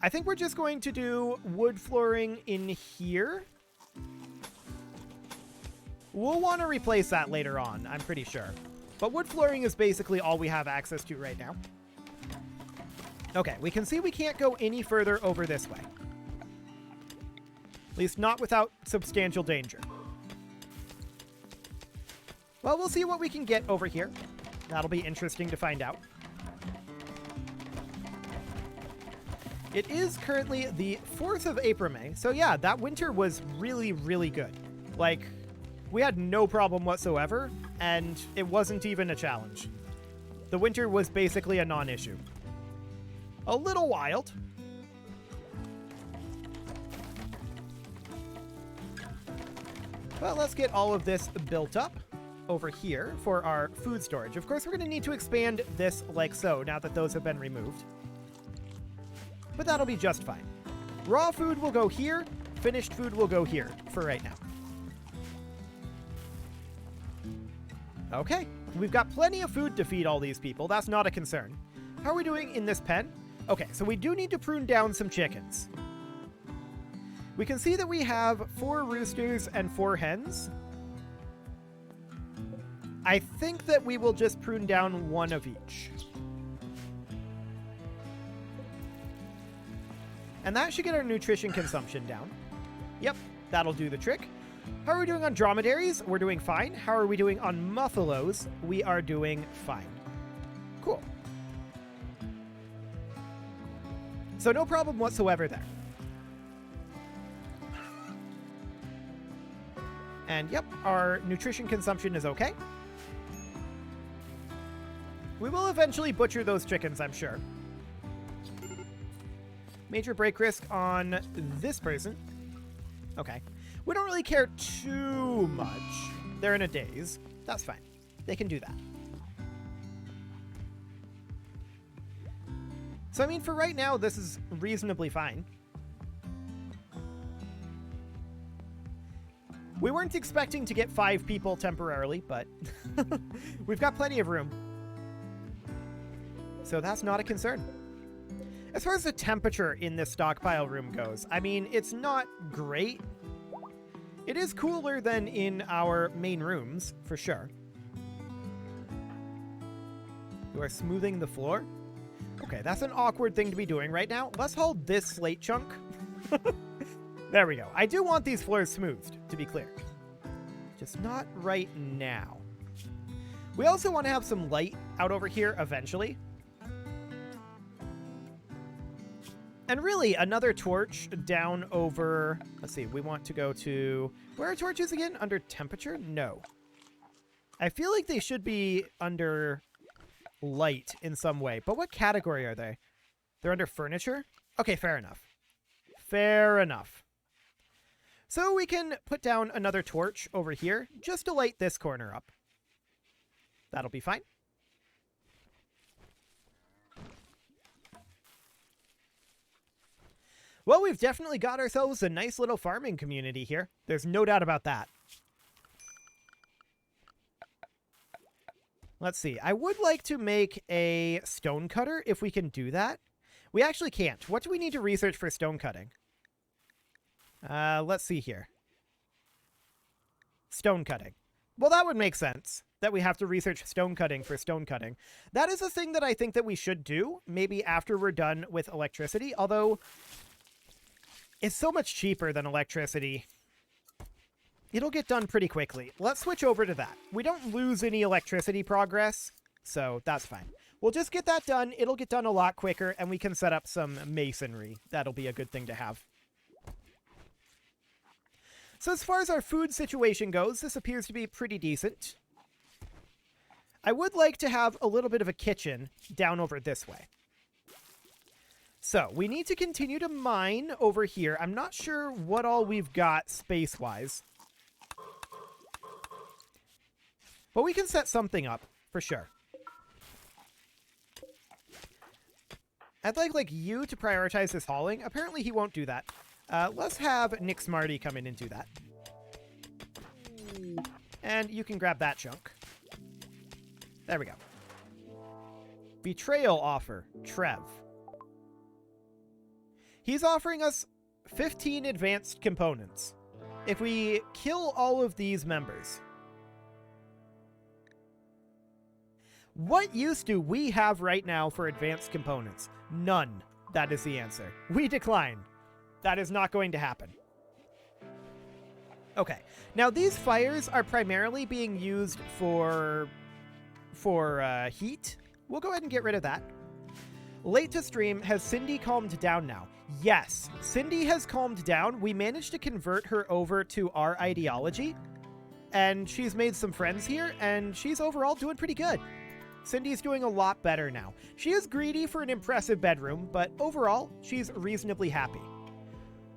I think we're just going to do wood flooring in here. We'll want to replace that later on, I'm pretty sure. But wood flooring is basically all we have access to right now. Okay, we can see we can't go any further over this way. At least not without substantial danger. Well, we'll see what we can get over here. That'll be interesting to find out. It is currently the 4th of April, May. So yeah, that winter was really, really good. Like, we had no problem whatsoever, and it wasn't even a challenge. The winter was basically a non-issue. A little wild. Well, let's get all of this built up over here for our food storage. Of course, we're going to need to expand this like so, now that those have been removed. But that'll be just fine. Raw food will go here. Finished food will go here for right now. Okay, we've got plenty of food to feed all these people. That's not a concern. How are we doing in this pen? Okay, so we do need to prune down some chickens. We can see that we have 4 roosters and 4 hens. I think that we will just prune down 1 of each. And that should get our nutrition consumption down. Yep, that'll do the trick. How are we doing on dromedaries? We're doing fine. How are we doing on muffalos? We are doing fine. Cool. So no problem whatsoever there. And yep, our nutrition consumption is okay. We will eventually butcher those chickens, I'm sure. Major break risk on this person. Okay. We don't really care too much. They're in a daze. That's fine. They can do that. So, I mean, for right now, this is reasonably fine. We weren't expecting to get 5 people temporarily, but we've got plenty of room. So that's not a concern. As far as the temperature in this stockpile room goes, I mean, it's not great. It is cooler than in our main rooms, for sure. You are smoothing the floor? Okay, that's an awkward thing to be doing right now. Let's hold this slate chunk. There we go. I do want these floors smoothed, to be clear. Just not right now. We also want to have some light out over here eventually. And really, another torch down over... Let's see, we want to go to... Where are torches again? Under temperature? No. I feel like they should be under light in some way. But what category are they? They're under furniture? Okay, fair enough. Fair enough. So we can put down another torch over here just to light this corner up. That'll be fine. Well, we've definitely got ourselves a nice little farming community here. There's no doubt about that. Let's see. I would like to make a stone cutter if we can do that. We actually can't. What do we need to research for stone cutting? Let's see here. Stone cutting. Well, that would make sense, that we have to research stone cutting for stone cutting. That is a thing that I think that we should do, maybe after we're done with electricity, although it's so much cheaper than electricity. It'll get done pretty quickly. Let's switch over to that. We don't lose any electricity progress, so that's fine. We'll just get that done. It'll get done a lot quicker, and we can set up some masonry. That'll be a good thing to have. So as far as our food situation goes, this appears to be pretty decent. I would like to have a little bit of a kitchen down over this way. So we need to continue to mine over here. I'm not sure what all we've got space-wise. But we can set something up, for sure. I'd like you to prioritize this hauling. Apparently he won't do that. Let's have Nick Smarty come in and do that. And you can grab that chunk. There we go. Betrayal offer, Trev. He's offering us 15 advanced components. If we kill all of these members... What use do we have right now for advanced components? None. That is the answer. We decline. That is not going to happen. Okay. Now, these fires are primarily being used for heat. We'll go ahead and get rid of that. Late to stream, has Cindy calmed down now? Yes. Cindy has calmed down. We managed to convert her over to our ideology, and she's made some friends here, and she's overall doing pretty good. Cindy's doing a lot better now. She is greedy for an impressive bedroom, but overall, she's reasonably happy.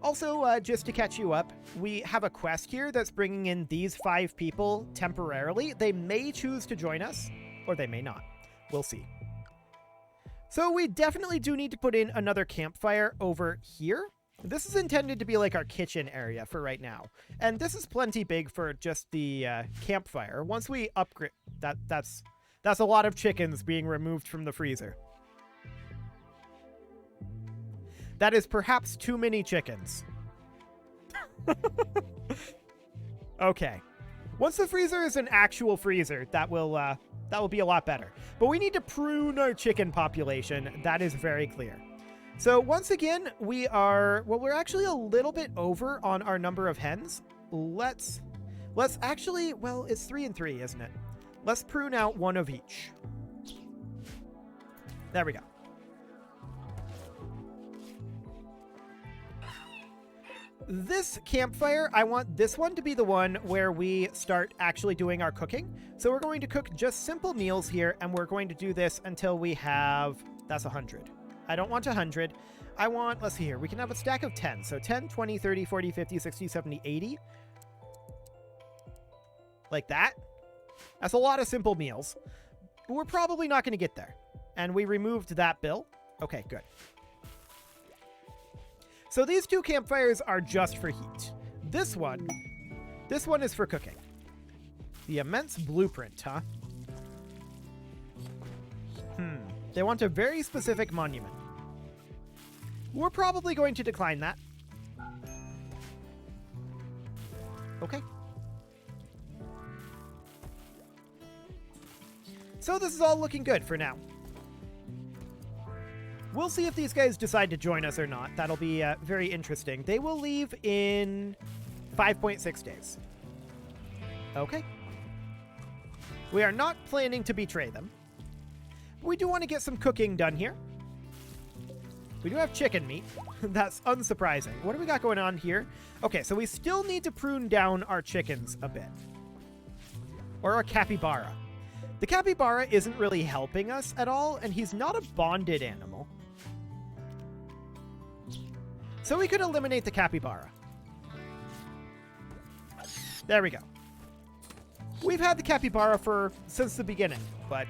Also, just to catch you up, we have a quest here that's bringing in these 5 people temporarily. They may choose to join us, or they may not. We'll see. So we definitely do need to put in another campfire over here. This is intended to be like our kitchen area for right now. And this is plenty big for just the campfire. Once we upgrade... That's a lot of chickens being removed from the freezer. That is perhaps too many chickens. Okay. Once the freezer is an actual freezer, that will be a lot better. But we need to prune our chicken population. That is very clear. So once again, we're actually a little bit over on our number of hens. Let's actually, well, it's 3 and 3, isn't it? Let's prune out 1 of each. There we go. This campfire, I want this one to be the one where we start actually doing our cooking. So we're going to cook just simple meals here, and we're going to do this until we have... That's 100. I don't want 100. I want... Let's see here. We can have a stack of 10. So 10, 20, 30, 40, 50, 60, 70, 80. Like that. That's a lot of simple meals. We're probably not going to get there. And we removed that bill. Okay, good. So these 2 campfires are just for heat. This one is for cooking. The immense blueprint, huh? They want a very specific monument. We're probably going to decline that. Okay. So this is all looking good for now. We'll see if these guys decide to join us or not. That'll be very interesting. They will leave in 5.6 days. Okay. We are not planning to betray them. We do want to get some cooking done here. We do have chicken meat. That's unsurprising. What do we got going on here? Okay, so we still need to prune down our chickens a bit. Or our capybara. The capybara isn't really helping us at all, and he's not a bonded animal. So we could eliminate the capybara. There we go. We've had the capybara since the beginning, but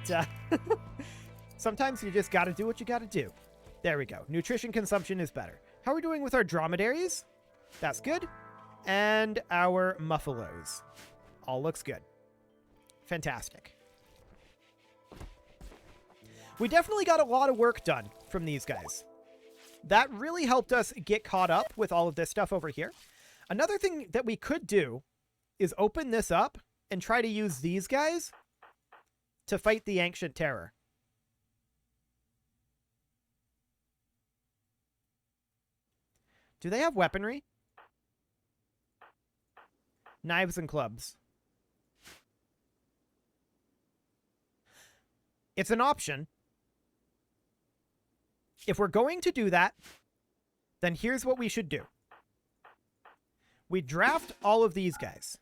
sometimes you just gotta do what you gotta do. There we go. Nutrition consumption is better. How are we doing with our dromedaries? That's good. And our muffalos. All looks good. Fantastic. We definitely got a lot of work done from these guys. That really helped us get caught up with all of this stuff over here. Another thing that we could do is open this up and try to use these guys to fight the Ancient Terror. Do they have weaponry? Knives and clubs. It's an option. If we're going to do that, then here's what we should do. We draft all of these guys.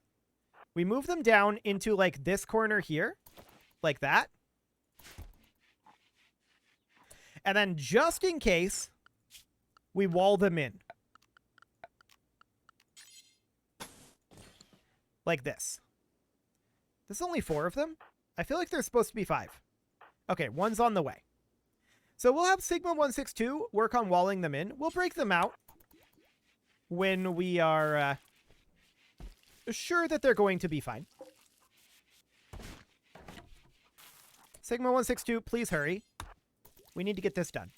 We move them down into like this corner here, like that. And then just in case, we wall them in. Like this. There's only 4 of them? I feel like there's supposed to be 5. Okay, one's on the way. So we'll have Sigma 162 work on walling them in. We'll break them out when we are sure that they're going to be fine. Sigma 162, please hurry. We need to get this done.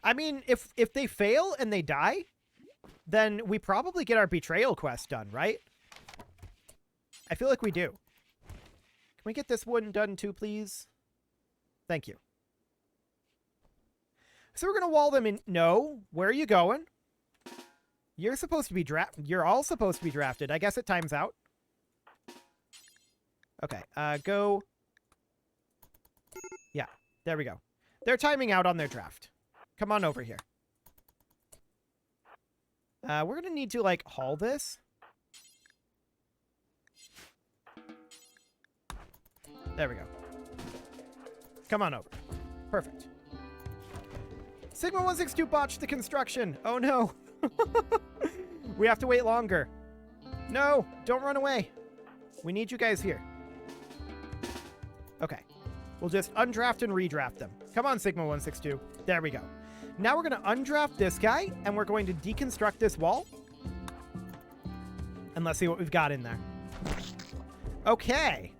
I mean, if they fail and they die, then we probably get our betrayal quest done, right? I feel like we do. Can we get this one done too, please? Thank you. So we're going to wall them in. No. Where are you going? You're supposed to be You're all supposed to be drafted. I guess it times out. Okay. Go. Yeah. There we go. They're timing out on their draft. Come on over here. We're going to need to, like, haul this. There we go. Come on over. Perfect. Sigma 162 botched the construction. Oh, no. We have to wait longer. No, don't run away. We need you guys here. Okay. We'll just undraft and redraft them. Come on, Sigma 162. There we go. Now we're going to undraft this guy, and we're going to deconstruct this wall. And let's see what we've got in there. Okay.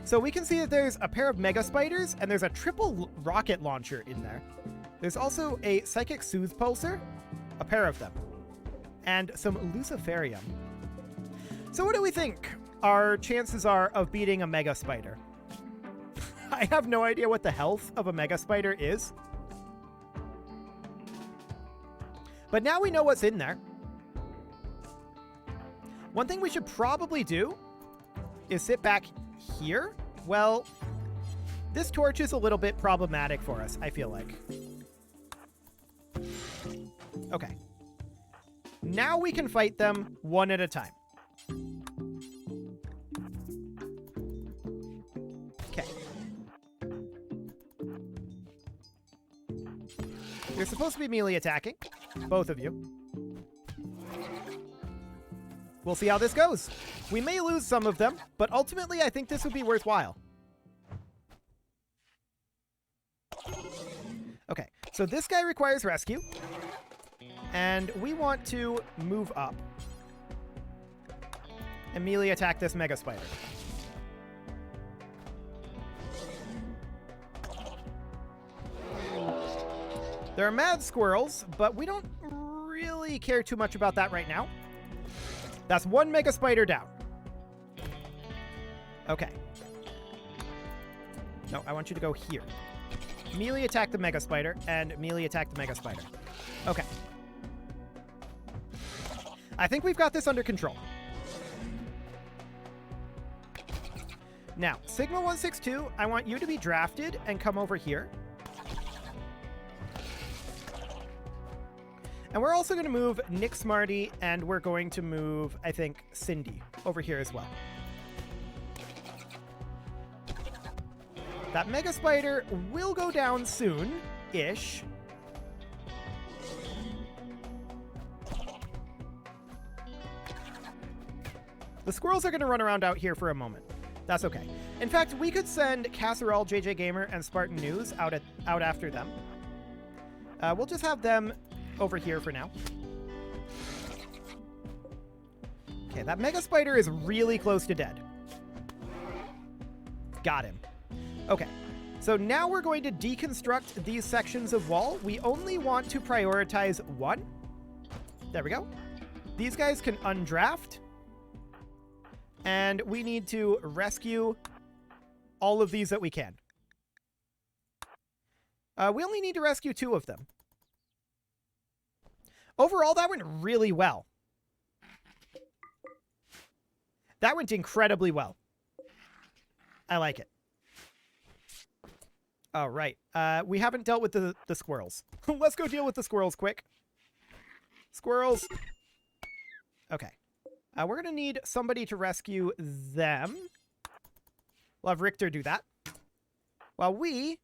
So we can see that there's a pair of mega spiders, and there's a triple rocket launcher in there. There's also a psychic soothe pulsar, a pair of them, and some luciferium. So what do we think our chances are of beating a mega spider? I have no idea what the health of a mega spider is. But now we know what's in there. One thing we should probably do is sit back here. Well, this torch is a little bit problematic for us, I feel like. Okay. Now we can fight them one at a time. Okay. You're supposed to be melee attacking. Both of you. We'll see how this goes. We may lose some of them, but ultimately I think this would be worthwhile. Okay, so this guy requires rescue. And we want to move up. And melee attack this mega spider. There are mad squirrels, but we don't really care too much about that right now. That's one mega spider down. Okay. No, I want you to go here. Melee attack the mega spider and melee attack the mega spider. Okay. I think we've got this under control. Now, Sigma 162, I want you to be drafted and come over here. And we're also going to move Nick Smarty, and we're going to move, I think, Cindy over here as well. That mega spider will go down soon-ish. The squirrels are going to run around out here for a moment. That's okay. In fact, we could send Casserole, JJ Gamer, and Spartan News out after them. We'll just have them over here for now. Okay, that mega spider is really close to dead. Got him. Okay, so now we're going to deconstruct these sections of wall. We only want to prioritize one. There we go. These guys can undraft. And we need to rescue all of these that we can. We only need to rescue 2 of them. Overall, that went really well. That went incredibly well. I like it. All right. We haven't dealt with the squirrels. Let's go deal with the squirrels quick. Squirrels. Okay. We're going to need somebody to rescue them. We'll have Richter do that. While we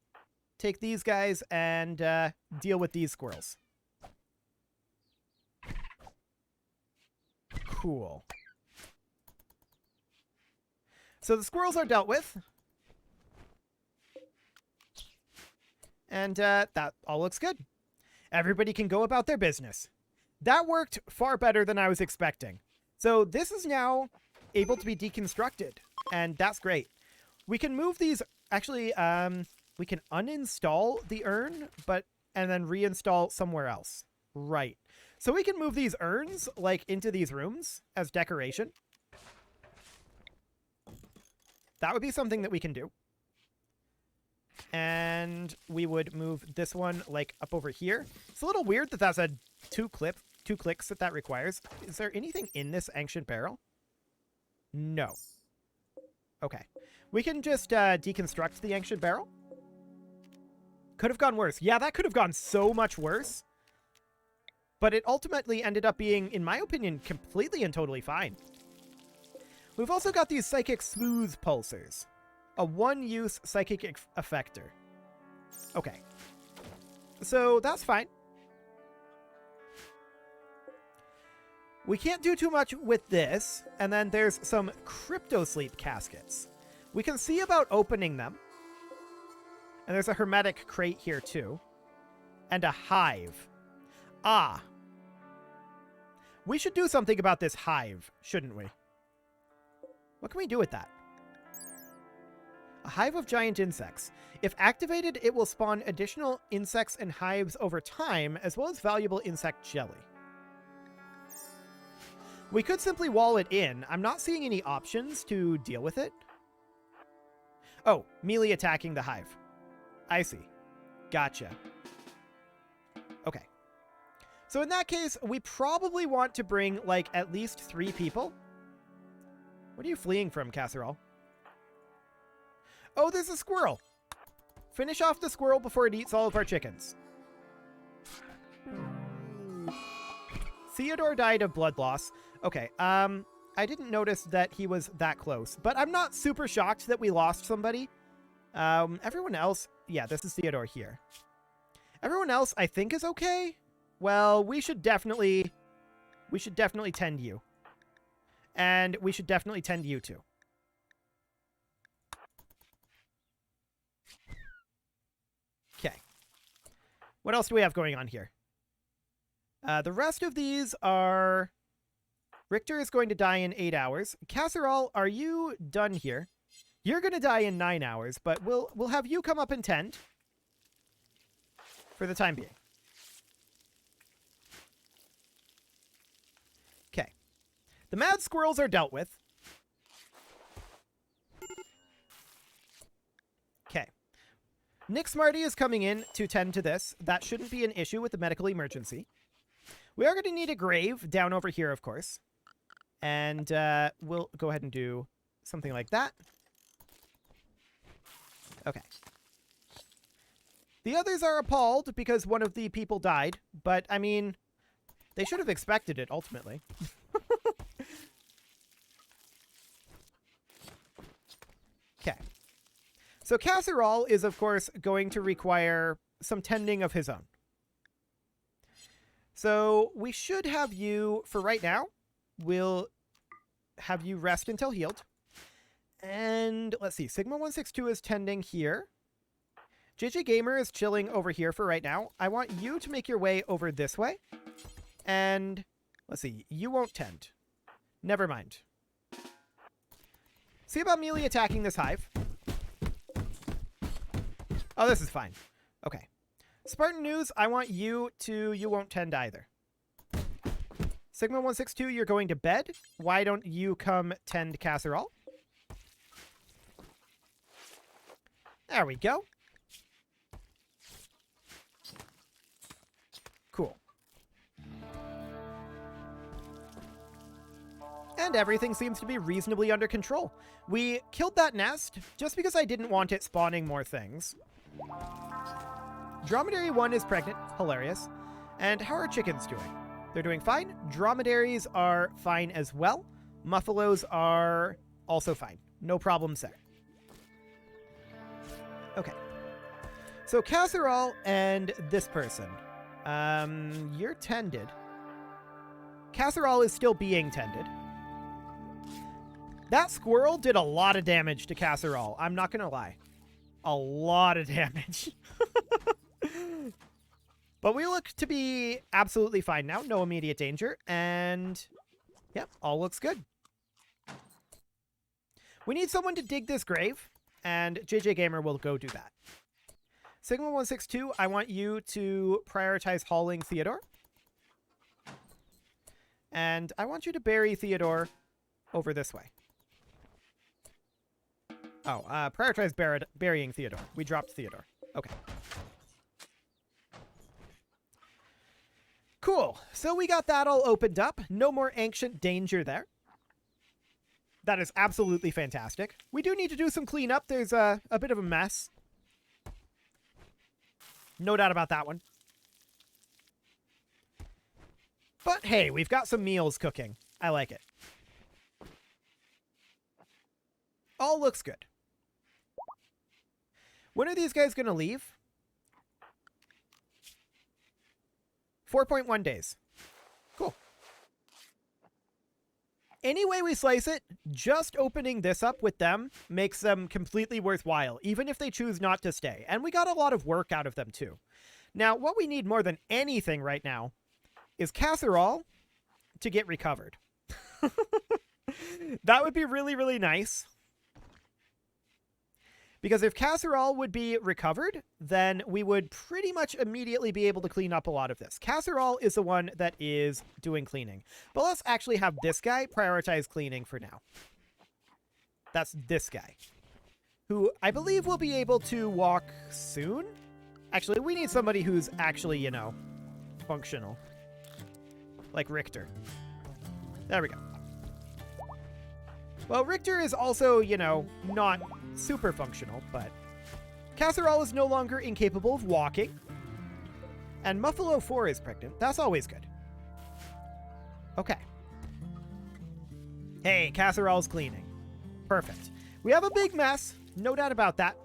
take these guys and deal with these squirrels. Cool. So the squirrels are dealt with. And that all looks good. Everybody can go about their business. That worked far better than I was expecting. So this is now able to be deconstructed, and that's great. We can move these, actually, we can uninstall the urn, and then reinstall somewhere else. Right. So we can move these urns, like, into these rooms as decoration. That would be something that we can do. And we would move this one, like, up over here. It's a little weird that that's a two clicks that requires. Is there anything in this ancient barrel? No. Okay. We can just deconstruct the ancient barrel. Could have gone worse. Yeah, that could have gone so much worse. But it ultimately ended up being, in my opinion, completely and totally fine. We've also got these psychic smooth pulsers. A one-use psychic effector. Okay. So that's fine. We can't do too much with this. And then there's some crypto sleep caskets. We can see about opening them. And there's a hermetic crate here too. And a hive. Ah. We should do something about this hive, shouldn't we? What can we do with that? A hive of giant insects. If activated, it will spawn additional insects and hives over time, as well as valuable insect jelly. We could simply wall it in. I'm not seeing any options to deal with it. Oh, melee attacking the hive. I see. Gotcha. Okay. So in that case, we probably want to bring, like, at least 3 people. What are you fleeing from, Casserole? Oh, there's a squirrel. Finish off the squirrel before it eats all of our chickens. Theodore died of blood loss. Okay, I didn't notice that he was that close, but I'm not super shocked that we lost somebody. Everyone else, yeah, this is Theodore here. Everyone else, I think, is okay. Well, we should definitely tend you. And we should definitely tend you too. Okay. What else do we have going on here? The rest of these are... Richter is going to die in 8 hours. Casserole, are you done here? You're going to die in 9 hours, but we'll have you come up and tend. For the time being. Okay. The mad squirrels are dealt with. Okay. Nick Smarty is coming in to tend to this. That shouldn't be an issue with the medical emergency. We are going to need a grave down over here, of course. And we'll go ahead and do something like that. Okay. The others are appalled because one of the people died. But, I mean, they should have expected it, ultimately. Okay. So Casserole is, of course, going to require some tending of his own. So we should have you, for right now, we'll have you rest until healed. And let's see, Sigma 162 is tending here. JJ Gamer is chilling over here for right now. I want you to make your way over this way. And let's see, you won't tend. Never mind. See about melee attacking this hive. Oh, this is fine. Okay. Spartan News, I want you won't tend either. Sigma 162, you're going to bed. Why don't you come tend Casserole? There we go. Cool. And everything seems to be reasonably under control. We killed that nest just because I didn't want it spawning more things. Dromedary 1 is pregnant. Hilarious. And how are chickens doing? They're doing fine. Dromedaries are fine as well. Muffalos are also fine. No problems there. Okay. So Casserole and this person. You're tended. Casserole is still being tended. That squirrel did a lot of damage to Casserole. I'm not going to lie. A lot of damage. But we look to be absolutely fine now. No immediate danger. And, yep, all looks good. We need someone to dig this grave. And JJ Gamer will go do that. Sigma 162, I want you to prioritize hauling Theodore. And I want you to bury Theodore over this way. Oh, prioritize burying Theodore. We dropped Theodore. Okay. Cool. So we got that all opened up. No more ancient danger there. That is absolutely fantastic. We do need to do some cleanup. There's a bit of a mess. No doubt about that one. But hey, we've got some meals cooking. I like it. All looks good. When are these guys going to leave? 4.1 days. Cool. Any way we slice it, just opening this up with them makes them completely worthwhile, even if they choose not to stay. And we got a lot of work out of them, too. Now, what we need more than anything right now is Casserole to get recovered. That would be really, really nice. Because if Casserole would be recovered, then we would pretty much immediately be able to clean up a lot of this. Casserole is the one that is doing cleaning. But let's actually have this guy prioritize cleaning for now. That's this guy, who I believe will be able to walk soon. Actually, we need somebody who's actually, you know, functional. Like Richter. There we go. Well, Richter is also, you know, not super functional, but Casserole is no longer incapable of walking. And Muffalo 4 is pregnant. That's always good. Okay. Hey, Casserole's cleaning. Perfect. We have a big mess, no doubt about that.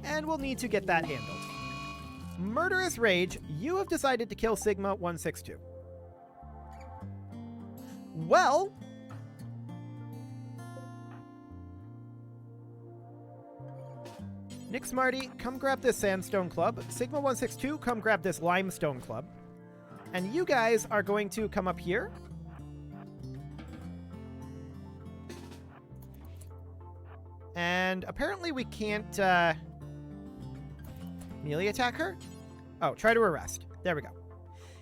And we'll need to get that handled. Murderous Rage, you have decided to kill Sigma 162. Well, Nick Smarty, come grab this Sandstone Club. Sigma 162, come grab this Limestone Club. And you guys are going to come up here. And apparently we can't melee attack her. Oh, try to arrest. There we go.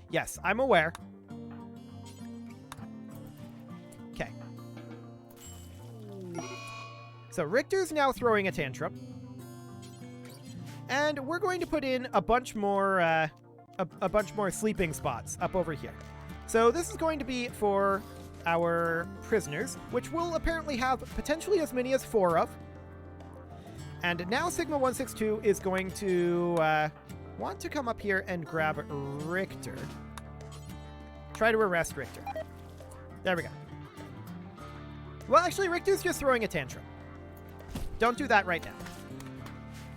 Yes, I'm aware. Okay. So Richter's now throwing a tantrum. And we're going to put in a bunch more sleeping spots up over here. So this is going to be for our prisoners, which we'll apparently have potentially as many as 4 of. And now Sigma 162 is going to want to come up here and grab Richter. Try to arrest Richter. There we go. Well, actually, Richter's just throwing a tantrum. Don't do that right now.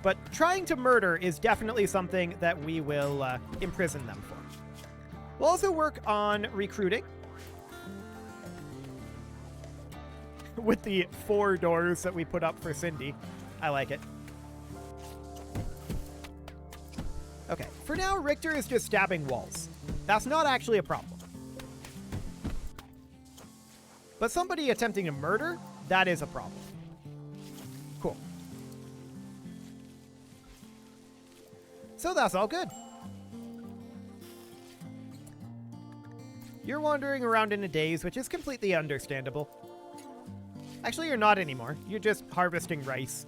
But trying to murder is definitely something that we will imprison them for. We'll also work on recruiting. With the 4 doors that we put up for Cindy. I like it. For now, Richter is just stabbing walls. That's not actually a problem. But somebody attempting to murder, that is a problem. Cool. So that's all good. You're wandering around in a daze, which is completely understandable. Actually, you're not anymore. You're just harvesting rice.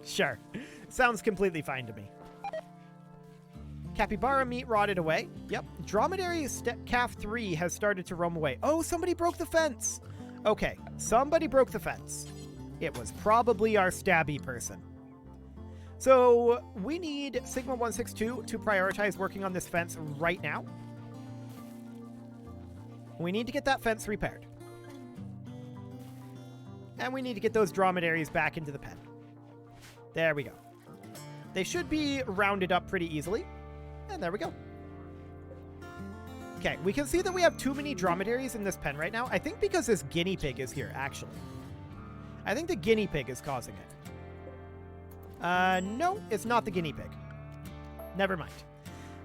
Sure. Sounds completely fine to me. Capybara meat rotted away. Yep. Dromedary calf 3 has started to roam away. Oh, somebody broke the fence. Okay, somebody broke the fence. It was probably our stabby person. So we need Sigma 162 to prioritize working on this fence right now. We need to get that fence repaired. And we need to get those dromedaries back into the pen. There we go. They should be rounded up pretty easily. And there we go. Okay, we can see that we have too many dromedaries in this pen right now. I think because this guinea pig is here, actually. I think the guinea pig is causing it. No, it's not the guinea pig. Never mind.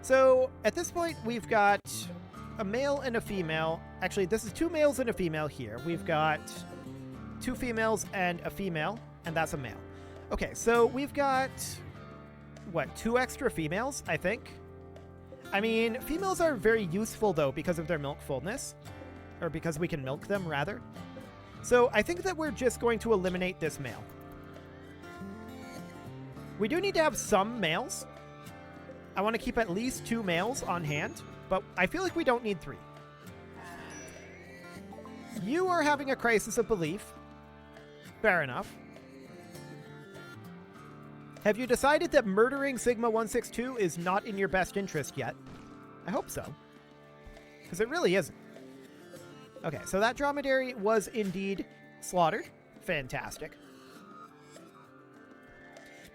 So, at this point, we've got a male and a female. Actually, this is 2 males and a female here. We've got 2 females and a female, and that's a male. Okay, so we've got, what, 2 extra females, I think? I mean, females are very useful, though, because of their milk fullness. Or because we can milk them, rather. So I think that we're just going to eliminate this male. We do need to have some males. I want to keep at least 2 males on hand, but I feel like we don't need 3. You are having a crisis of belief. Fair enough. Have you decided that murdering Sigma 162 is not in your best interest yet? I hope so. Because it really isn't. Okay, so that dromedary was indeed slaughtered. Fantastic.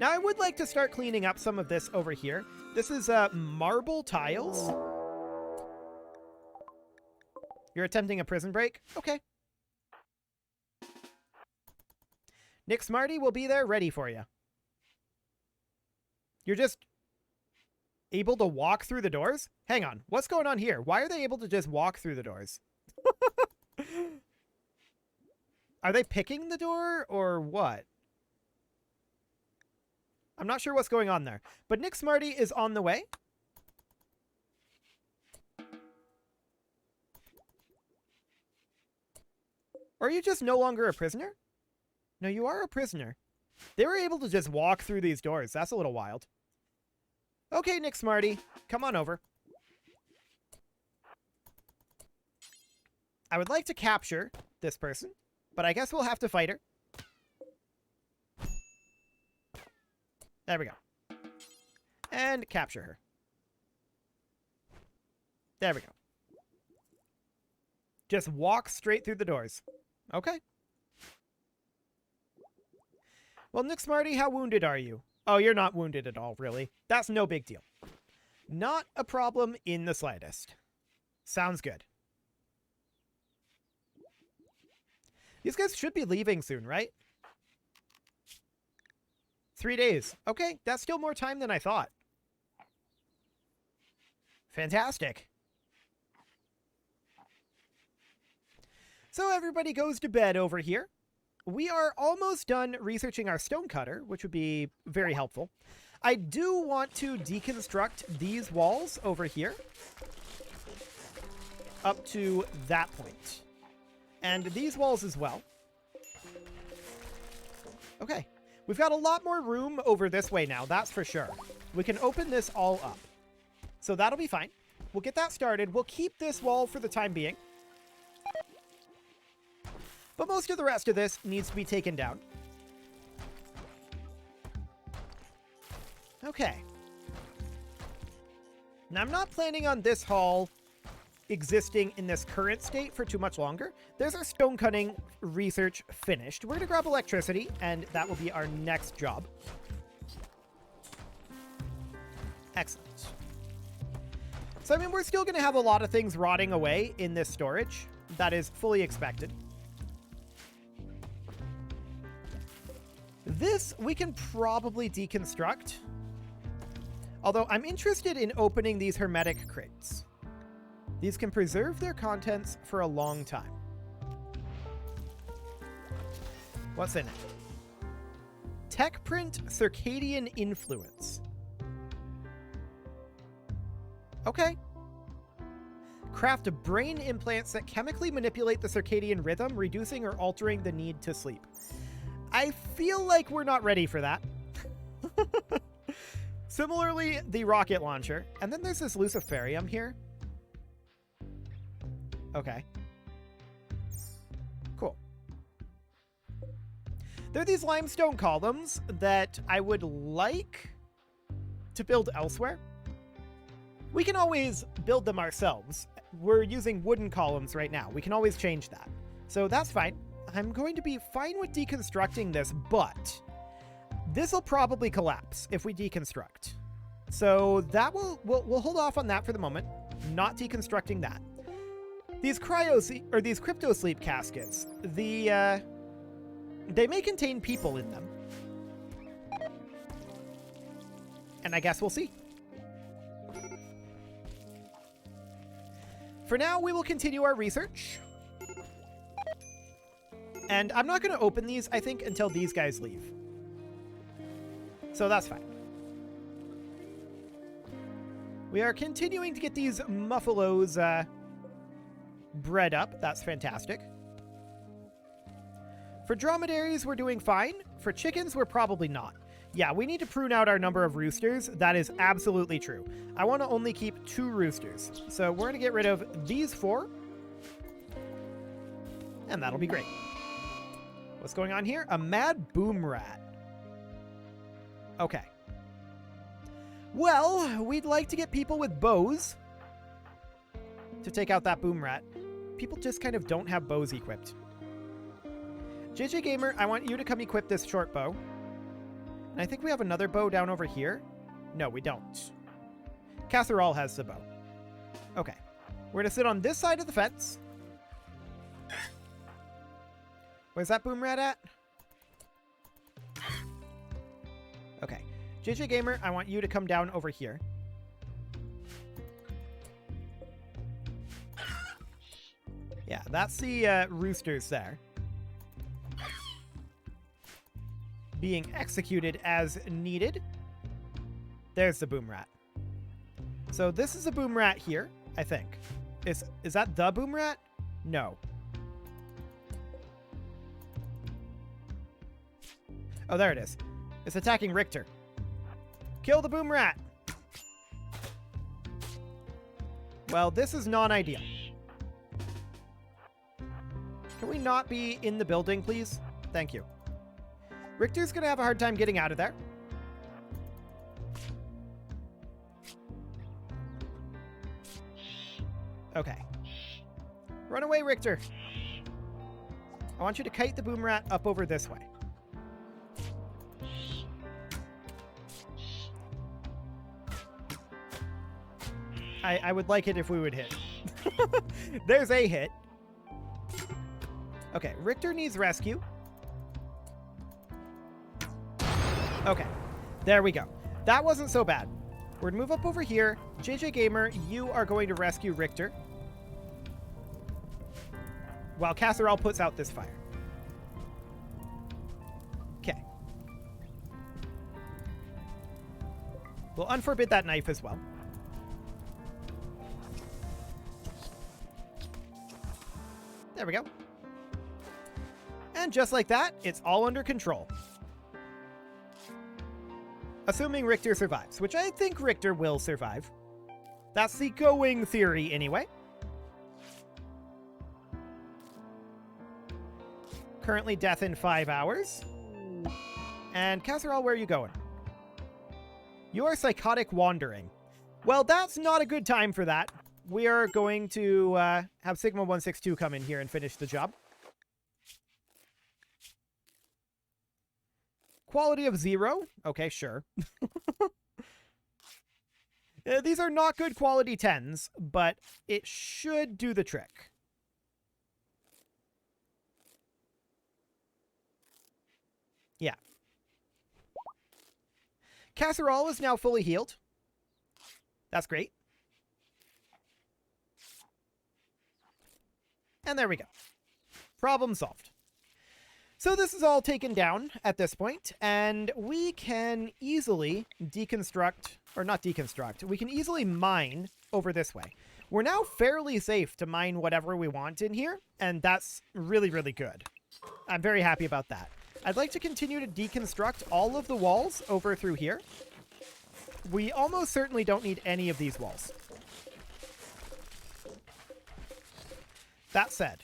Now I would like to start cleaning up some of this over here. This is marble tiles. You're attempting a prison break? Okay. Nick Smarty will be there ready for you. You're just able to walk through the doors? Hang on. What's going on here? Why are they able to just walk through the doors? Are they picking the door or what? I'm not sure what's going on there. But Nick Smarty is on the way. Or are you just no longer a prisoner? No, you are a prisoner. They were able to just walk through these doors. That's a little wild. Okay, Nick Smarty, come on over. I would like to capture this person, but I guess we'll have to fight her. There we go. And capture her. There we go. Just walk straight through the doors. Okay. Well, Nick Smarty, how wounded are you? Oh, you're not wounded at all, really. That's no big deal. Not a problem in the slightest. Sounds good. These guys should be leaving soon, right? 3 days. Okay, that's still more time than I thought. Fantastic. So everybody goes to bed over here. We are almost done researching our stonecutter, which would be very helpful. I do want to deconstruct these walls over here up to that point. And these walls as well. Okay. We've got a lot more room over this way now, that's for sure. We can open this all up. So that'll be fine. We'll get that started. We'll keep this wall for the time being. But most of the rest of this needs to be taken down. Okay. Now, I'm not planning on this hall existing in this current state for too much longer. There's our stone cutting research finished. We're going to grab electricity, and that will be our next job. Excellent. So, I mean, we're still going to have a lot of things rotting away in this storage. That is fully expected. This we can probably deconstruct. Although I'm interested in opening these hermetic crates. These can preserve their contents for a long time. What's in it? Tech print circadian influence. Okay. Craft brain implants that chemically manipulate the circadian rhythm, reducing or altering the need to sleep. I feel like we're not ready for that. Similarly, the rocket launcher. And then there's this luciferium here. Okay. Cool. There are these limestone columns that I would like to build elsewhere. We can always build them ourselves. We're using wooden columns right now. We can always change that. So that's fine. I'm going to be fine with deconstructing this, but this will probably collapse if we deconstruct. So that we'll hold off on that for the moment. Not deconstructing that. These these crypto sleep caskets, they may contain people in them. And I guess we'll see. For now, we will continue our research. And I'm not going to open these, I think, until these guys leave. So that's fine. We are continuing to get these muffalos bred up. That's fantastic. For dromedaries, we're doing fine. For chickens, we're probably not. Yeah, we need to prune out our number of roosters. That is absolutely true. I want to only keep 2 roosters. So we're going to get rid of these 4. And that'll be great. What's going on here? A mad boom rat. Okay. Well, we'd like to get people with bows to take out that boom rat. People just kind of don't have bows equipped. JJ Gamer, I want you to come equip this short bow. And I think we have another bow down over here. No, we don't. Casserole has the bow. Okay. We're going to sit on this side of the fence. Where's that boom rat at? Okay. JJ Gamer, I want you to come down over here. Yeah, that's the roosters there. Being executed as needed. There's the boom rat. So this is a boom rat here, I think. Is that the boom rat? No. Oh, there it is. It's attacking Richter. Kill the boom rat. Well, this is non-ideal. Can we not be in the building, please? Thank you. Richter's going to have a hard time getting out of there. Okay. Run away, Richter. I want you to kite the boom rat up over this way. I would like it if we would hit. There's a hit. Okay, Richter needs rescue. Okay, there we go. That wasn't so bad. We're going to move up over here. JJ Gamer, you are going to rescue Richter, while Casserole puts out this fire. Okay. We'll unforbid that knife as well. There we go. And just like that, it's all under control. Assuming Richter survives, which I think Richter will survive. That's the going theory anyway. Currently death in 5 hours. And Casserole, where are you going? You are psychotic wandering. Well, that's not a good time for that. We are going to have Sigma 162 come in here and finish the job. Quality of 0. Okay, sure. These are not good quality 10s, but it should do the trick. Yeah. Casserole is now fully healed. That's great. And there we go. Problem solved. So this is all taken down at this point, and we can easily deconstruct, or not deconstruct, we can easily mine over this way. We're now fairly safe to mine whatever we want in here, and that's really, really good. I'm very happy about that. I'd like to continue to deconstruct all of the walls over through here. We almost certainly don't need any of these walls. That said,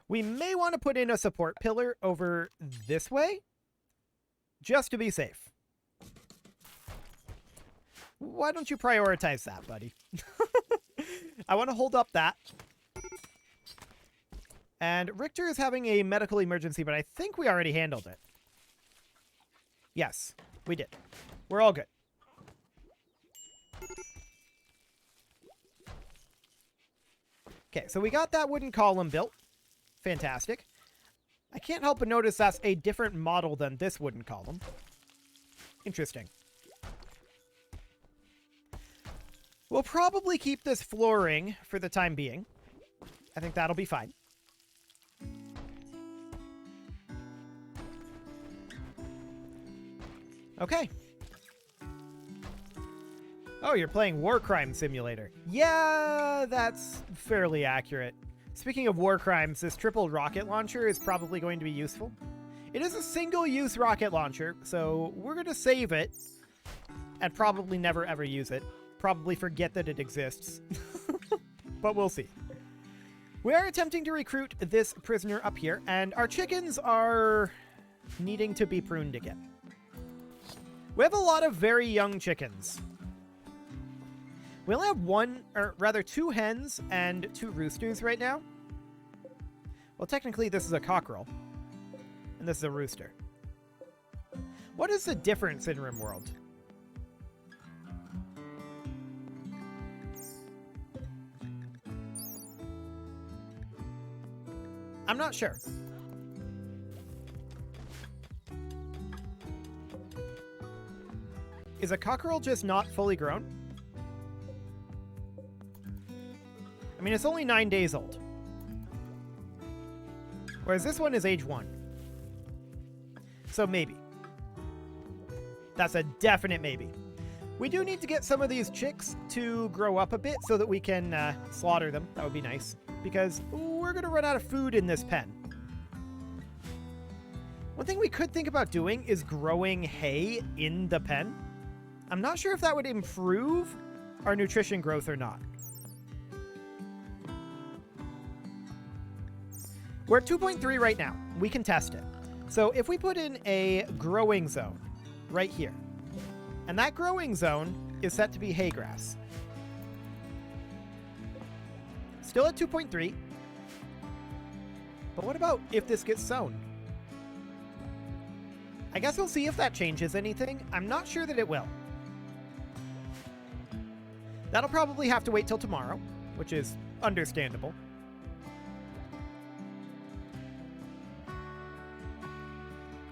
we may want to put in a support pillar over this way, just to be safe. Why don't you prioritize that, buddy? I want to hold up that. And Richter is having a medical emergency, but I think we already handled it. Yes, we did. We're all good. Okay, so we got that wooden column built. Fantastic. I can't help but notice that's a different model than this wooden column. Interesting. We'll probably keep this flooring for the time being. I think that'll be fine. Okay. Oh, you're playing War Crime Simulator. Yeah, that's fairly accurate. Speaking of war crimes, this triple rocket launcher is probably going to be useful. It is a single-use rocket launcher, so we're going to save it and probably never ever use it. Probably forget that it exists. But we'll see. We are attempting to recruit this prisoner up here, and our chickens are needing to be pruned again. We have a lot of very young chickens. We only have two hens and 2 roosters right now. Well, technically this is a cockerel, and this is a rooster. What is the difference in RimWorld? I'm not sure. Is a cockerel just not fully grown? I mean, it's only 9 days old. Whereas this one is age 1. So maybe. That's a definite maybe. We do need to get some of these chicks to grow up a bit so that we can slaughter them. That would be nice. Because we're going to run out of food in this pen. One thing we could think about doing is growing hay in the pen. I'm not sure if that would improve our nutrition growth or not. We're at 2.3 right now. We can test it. So if we put in a growing zone right here, and that growing zone is set to be hay grass. Still at 2.3. But what about if this gets sown? I guess we'll see if that changes anything. I'm not sure that it will. That'll probably have to wait till tomorrow, which is understandable.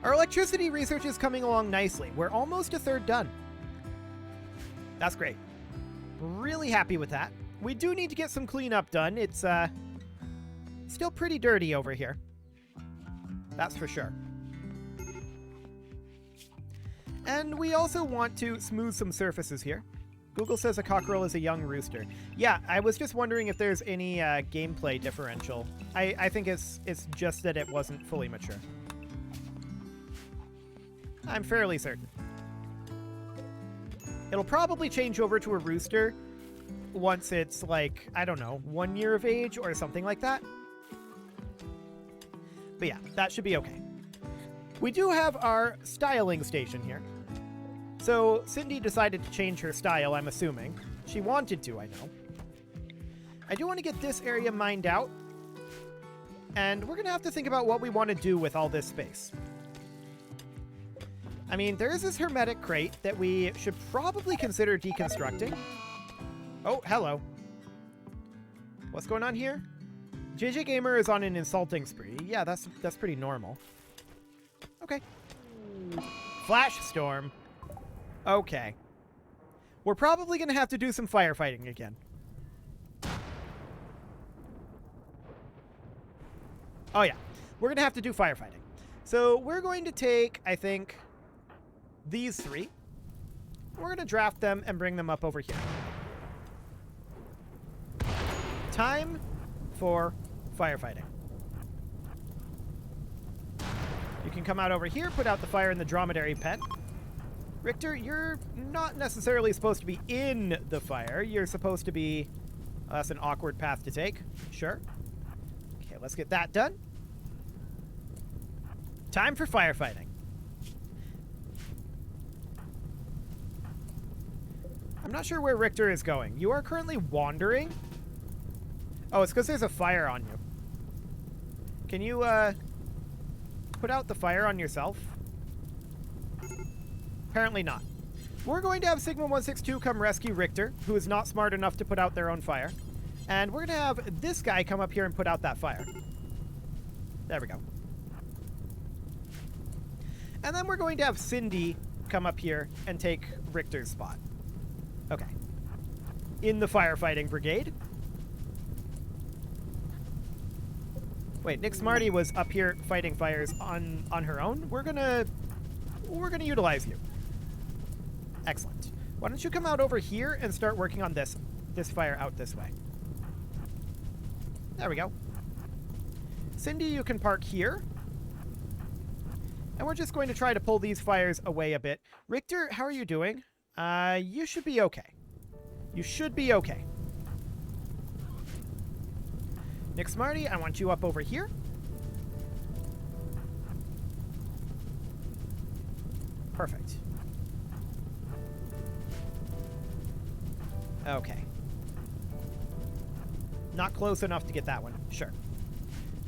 Our electricity research is coming along nicely. We're almost a third done. That's great. Really happy with that. We do need to get some cleanup done. It's still pretty dirty over here. That's for sure. And we also want to smooth some surfaces here. Google says a cockerel is a young rooster. Yeah, I was just wondering if there's any gameplay differential. I think it's just that it wasn't fully mature. I'm fairly certain. It'll probably change over to a rooster once it's like, I don't know, 1 year of age or something like that. But yeah, that should be okay. We do have our styling station here. So Cindy decided to change her style, I'm assuming. She wanted to, I know. I do want to get this area mined out. And we're going to have to think about what we want to do with all this space. I mean, there is this hermetic crate that we should probably consider deconstructing. Oh, hello. What's going on here? JJ Gamer is on an insulting spree. Yeah, that's pretty normal. Okay. Flash storm. Okay. We're probably going to have to do some firefighting again. Oh, yeah. We're going to have to do firefighting. So we're going to take, I think, these 3. We're going to draft them and bring them up over here. Time for firefighting. You can come out over here, put out the fire in the dromedary pen. Richter, you're not necessarily supposed to be in the fire. You're supposed to be... Oh, that's an awkward path to take. Sure. Okay, let's get that done. Time for firefighting. I'm not sure where Richter is going. You are currently wandering? Oh, it's because there's a fire on you. Can you, put out the fire on yourself? Apparently not. We're going to have Sigma 162 come rescue Richter, who is not smart enough to put out their own fire. And we're going to have this guy come up here and put out that fire. There we go. And then we're going to have Cindy come up here and take Richter's spot. Okay. In the firefighting brigade. Wait, Nick Smarty was up here fighting fires on her own. We're gonna utilize you. Excellent. Why don't you come out over here and start working on this fire out this way. There we go. Cindy, you can park here. And we're just going to try to pull these fires away a bit. Richter, how are you doing? You should be okay. You should be okay. Nick Smarty, I want you up over here. Perfect. Okay. Not close enough to get that one. Sure.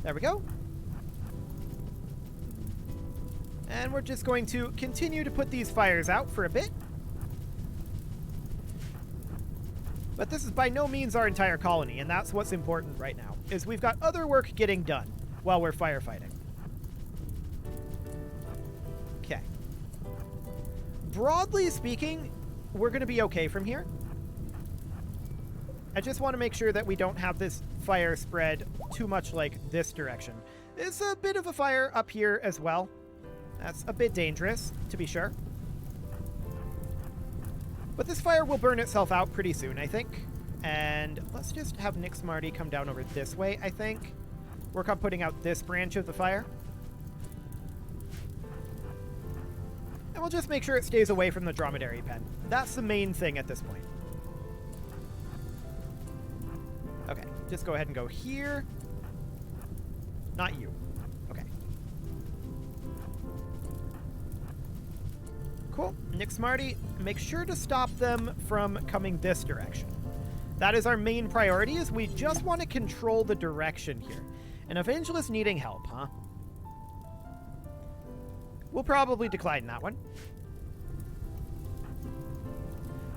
There we go. And we're just going to continue to put these fires out for a bit. But this is by no means our entire colony, and that's what's important right now, is we've got other work getting done while we're firefighting. Okay. Broadly speaking, we're going to be okay from here. I just want to make sure that we don't have this fire spread too much like this direction. There's a bit of a fire up here as well. That's a bit dangerous, to be sure. But this fire will burn itself out pretty soon, I think. And let's just have Nick Smarty come down over this way, I think. Work on putting out this branch of the fire. And we'll just make sure it stays away from the dromedary pen. That's the main thing at this point. Okay, just go ahead and go here. Not you. Okay. Cool. Nick Smarty, make sure to stop them from coming this direction. That is our main priority, is we just want to control the direction here. An evangelist needing help, huh? We'll probably decline that one.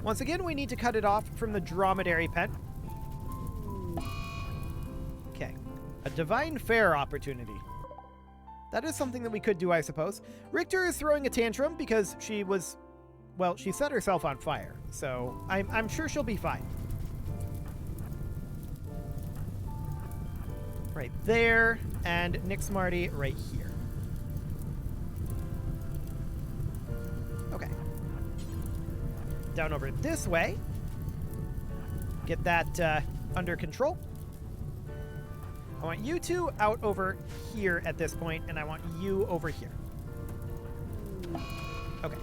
Once again, we need to cut it off from the dromedary pen. Okay. A divine fair opportunity. That is something that we could do, I suppose. Richter is throwing a tantrum because she was... Well, she set herself on fire, so I'm sure she'll be fine. Right there, and Nick Smarty right here. Okay. Down over this way. Get that under control. I want you two out over here at this point, and I want you over here. Okay.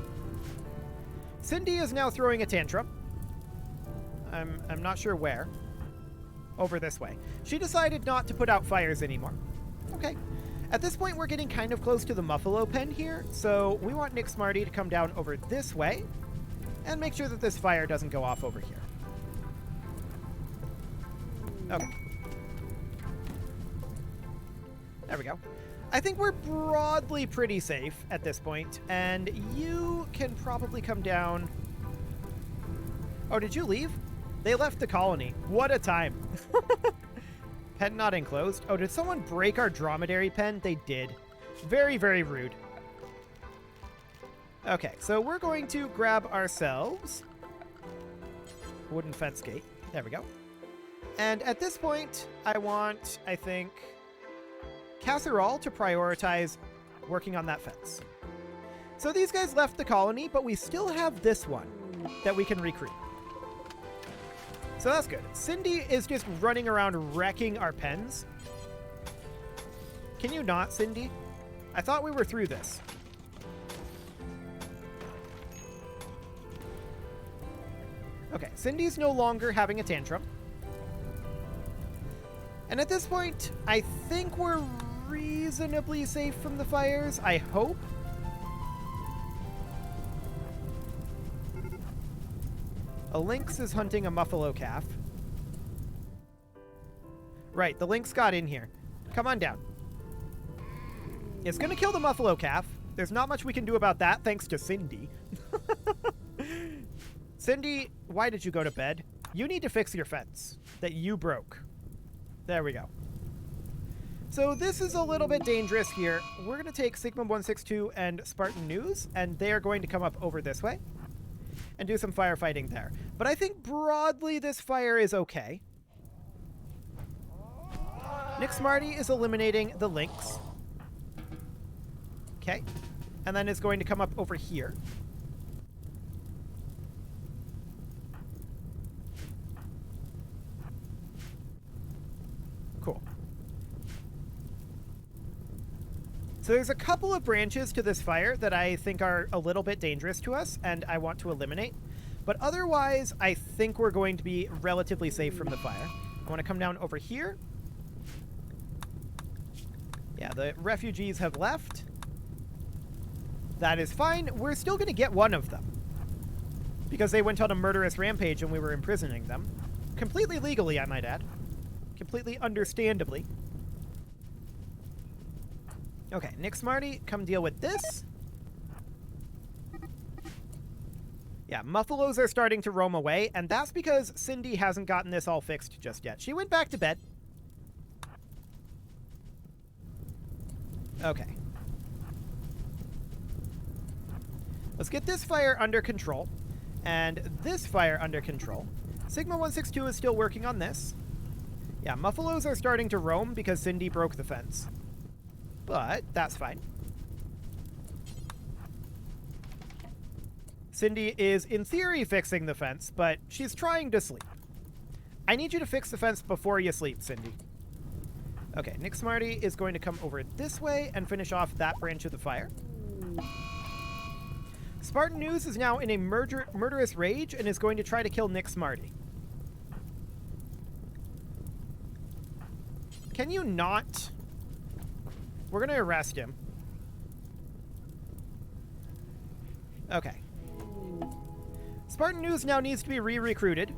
Cindy is now throwing a tantrum. I'm not sure where. Over this way. She decided not to put out fires anymore. Okay. At this point, we're getting kind of close to the Muffalo pen here, so we want Nick Smarty to come down over this way and make sure that this fire doesn't go off over here. Okay. There we go. I think we're broadly pretty safe at this point, and you can probably come down... Oh, did you leave? They left the colony. What a time. Pen not enclosed. Oh, did someone break our dromedary pen? They did. Very, very rude. Okay, so we're going to grab ourselves a wooden fence gate. There we go. And at this point, I want, I think, Casserole to prioritize working on that fence. So these guys left the colony, but we still have this one that we can recruit. So that's good. Cindy is just running around wrecking our pens. Can you not, Cindy? I thought we were through this. Okay, Cindy's no longer having a tantrum. And at this point, I think we're reasonably safe from the fires. I hope. A lynx is hunting a muffalo calf. Right, the lynx got in here. Come on down. It's going to kill the muffalo calf. There's not much we can do about that, thanks to Cindy. Cindy, why did you go to bed? You need to fix your fence that you broke. There we go. So this is a little bit dangerous here. We're going to take Sigma 162 and Spartan News, and they are going to come up over this way and do some firefighting there. But I think broadly this fire is okay. Nick Smarty is eliminating the lynx. Okay. And then is going to come up over here. Cool. So there's a couple of branches to this fire that I think are a little bit dangerous to us, and I want to eliminate. But otherwise, I think we're going to be relatively safe from the fire. I want to come down over here. Yeah, the refugees have left. That is fine. We're still going to get one of them, because they went on a murderous rampage and we were imprisoning them. Completely legally, I might add. Completely understandably. Okay, Nick Smarty, come deal with this. Yeah, Muffalos are starting to roam away, and that's because Cindy hasn't gotten this all fixed just yet. She went back to bed. Okay. Let's get this fire under control, and this fire under control. Sigma 162 is still working on this. Yeah, Muffalos are starting to roam because Cindy broke the fence. But that's fine. Cindy is, in theory, fixing the fence, but she's trying to sleep. I need you to fix the fence before you sleep, Cindy. Okay, Nick Smarty is going to come over this way and finish off that branch of the fire. Spartan News is now in a murderous rage and is going to try to kill Nick Smarty. Can you not? We're going to arrest him. Okay. Spartan News now needs to be re-recruited.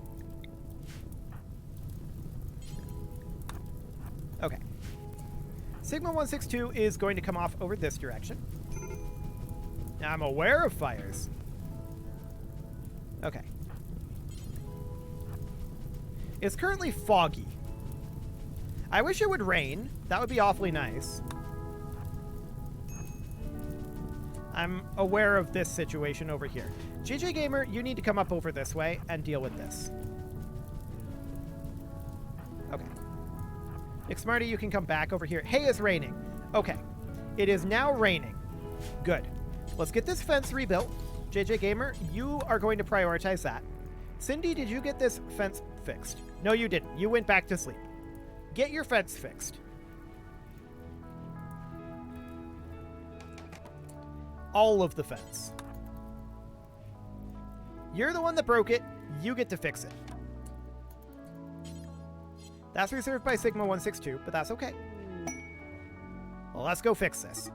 Okay. Sigma 162 is going to come off over this direction. Now I'm aware of fires. Okay. It's currently foggy. I wish it would rain. That would be awfully nice. I'm aware of this situation over here. JJ Gamer, you need to come up over this way and deal with this. Okay. Nick Smarty, you can come back over here. Hey, it's raining. Okay. It is now raining. Good. Let's get this fence rebuilt. JJ Gamer, you are going to prioritize that. Cindy, did you get this fence fixed? No, you didn't. You went back to sleep. Get your fence fixed. All of the fence. You're the one that broke it. You get to fix it. That's reserved by Sigma 162, but that's okay. Well, let's go fix this.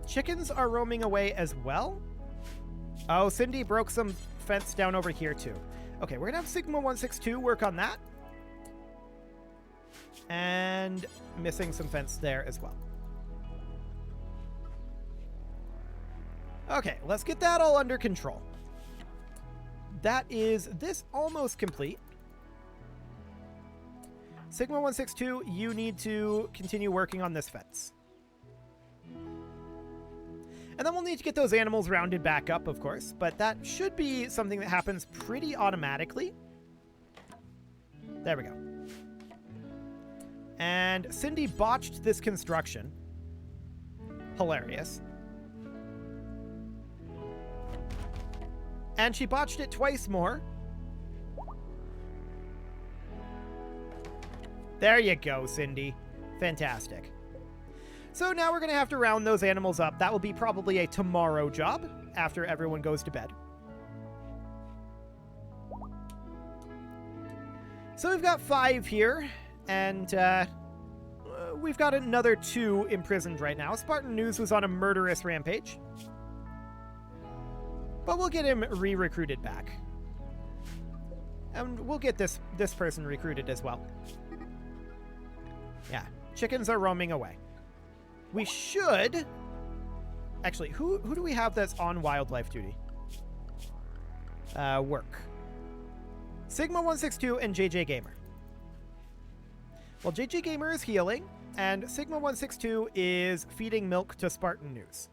Chickens are roaming away as well. Oh, Cindy broke some fence down over here too. Okay, we're gonna have Sigma 162 work on that. And missing some fence there as well. Okay, let's get that all under control. That is this almost complete. Sigma 162, you need to continue working on this fence. And then we'll need to get those animals rounded back up, of course, but that should be something that happens pretty automatically. There we go. And Cindy botched this construction. Hilarious. And she botched it twice more. There you go, Cindy. Fantastic. So now we're going to have to round those animals up. That will be probably a tomorrow job after everyone goes to bed. So we've got 5 here, and we've got another 2 imprisoned right now. Spartan News was on a murderous rampage. But we'll get him re-recruited back. And we'll get this person recruited as well. Yeah, chickens are roaming away. We should... Actually, who do we have that's on wildlife duty? Work. Sigma162 and JJ Gamer. Well, JJ Gamer is healing, and Sigma162 is feeding milk to Spartan News.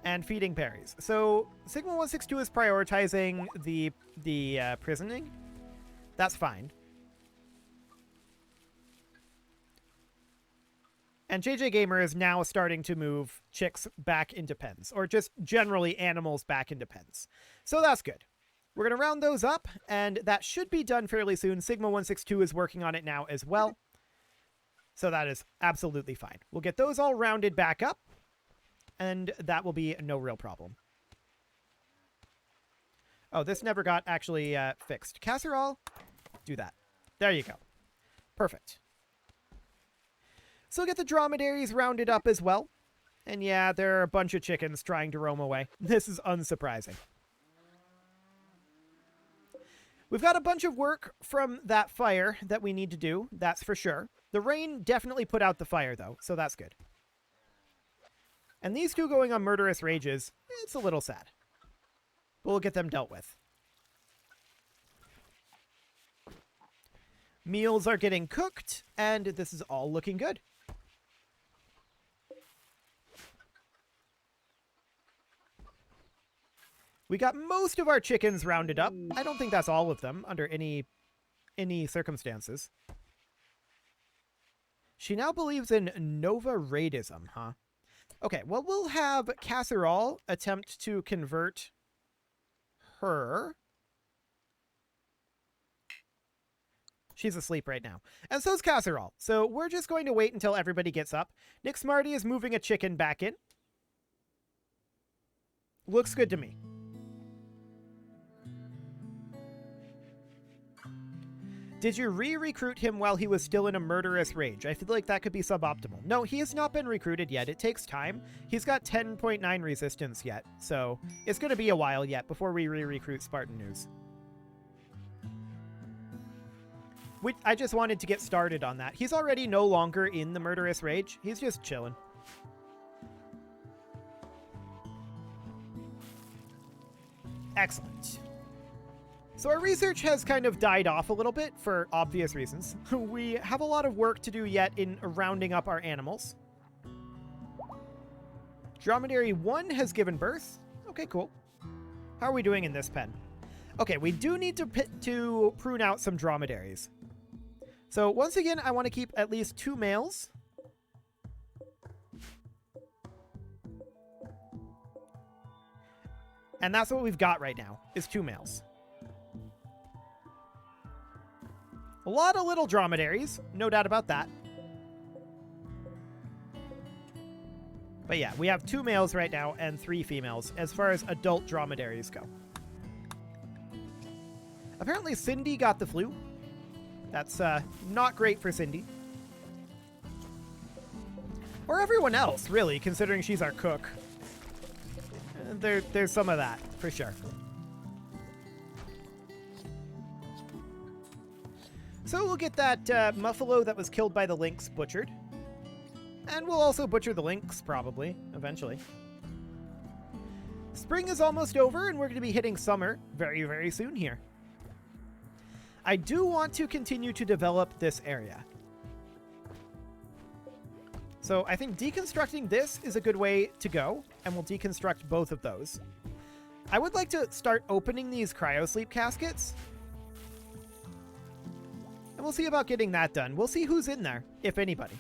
And feeding berries. So Sigma162 is prioritizing the prisoning. That's fine. And JJ Gamer is now starting to move chicks back into pens, or just generally animals back into pens. So that's good. We're going to round those up, and that should be done fairly soon. Sigma162 is working on it now as well. So that is absolutely fine. We'll get those all rounded back up, and that will be no real problem. Oh, this never got actually fixed. Casserole, do that. There you go. Perfect. So get the dromedaries rounded up as well. And yeah, there are a bunch of chickens trying to roam away. This is unsurprising. We've got a bunch of work from that fire that we need to do, that's for sure. The rain definitely put out the fire, though, so that's good. And these 2 going on murderous rages, it's a little sad. But we'll get them dealt with. Meals are getting cooked, and this is all looking good. We got most of our chickens rounded up. I don't think that's all of them under any circumstances. She now believes in Nova Raidism, huh? Okay, well, we'll have Casserole attempt to convert her. She's asleep right now. And so's Casserole. So we're just going to wait until everybody gets up. Nick Smarty is moving a chicken back in. Looks good to me. Did you re-recruit him while he was still in a murderous rage? I feel like that could be suboptimal. No, he has not been recruited yet. It takes time. He's got 10.9 resistance yet, so it's going to be a while yet before we re-recruit Spartan News. I just wanted to get started on that. He's already no longer in the murderous rage. He's just chilling. Excellent. So our research has kind of died off a little bit for obvious reasons. We have a lot of work to do yet in rounding up our animals. Dromedary 1 has given birth. Okay, cool. How are we doing in this pen? Okay, we do need to prune out some dromedaries. So once again, I want to keep at least 2 males. And that's what we've got right now, is 2 males. A lot of little dromedaries, no doubt about that. But yeah, we have 2 males right now and 3 females as far as adult dromedaries go. Apparently Cindy got the flu. That's not great for Cindy. Or everyone else, really, considering she's our cook. There's some of that, for sure. So we'll get that muffalo that was killed by the lynx butchered. And we'll also butcher the lynx, probably, eventually. Spring is almost over, and we're going to be hitting summer very, very soon here. I do want to continue to develop this area. So I think deconstructing this is a good way to go, and we'll deconstruct both of those. I would like to start opening these cryosleep caskets. And we'll see about getting that done. We'll see who's in there, if anybody.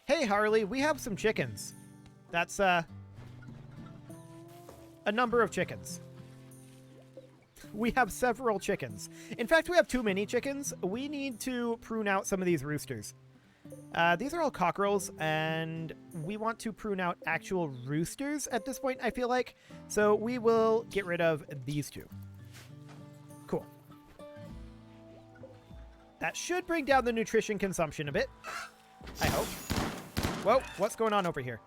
Hey, Harley, we have some chickens. That's, a number of chickens. We have several chickens. In fact, we have too many chickens. We need to prune out some of these roosters. These are all cockerels, and we want to prune out actual roosters at this point, I feel like. So we will get rid of these two. Cool. That should bring down the nutrition consumption a bit. I hope. Whoa, what's going on over here?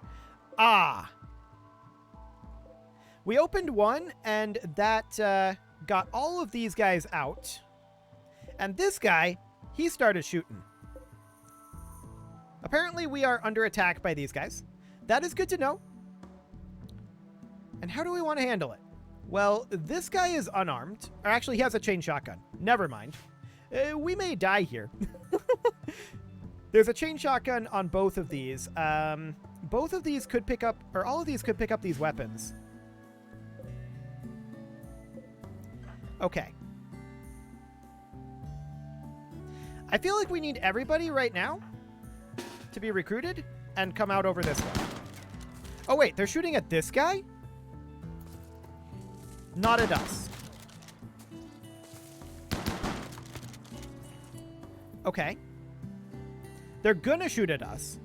Ah. We opened one, and that got all of these guys out. And this guy, he started shooting. Apparently, we are under attack by these guys. That is good to know. And how do we want to handle it? Well, this guy is unarmed. Or actually, he has a chain shotgun. Never mind. We may die here. There's a chain shotgun on both of these. Both of these could pick up, or all of these could pick up these weapons. Okay. I feel like we need everybody right now to be recruited and come out over this way. Oh, wait, they're shooting at this guy? Not at us. Okay. They're gonna shoot at us.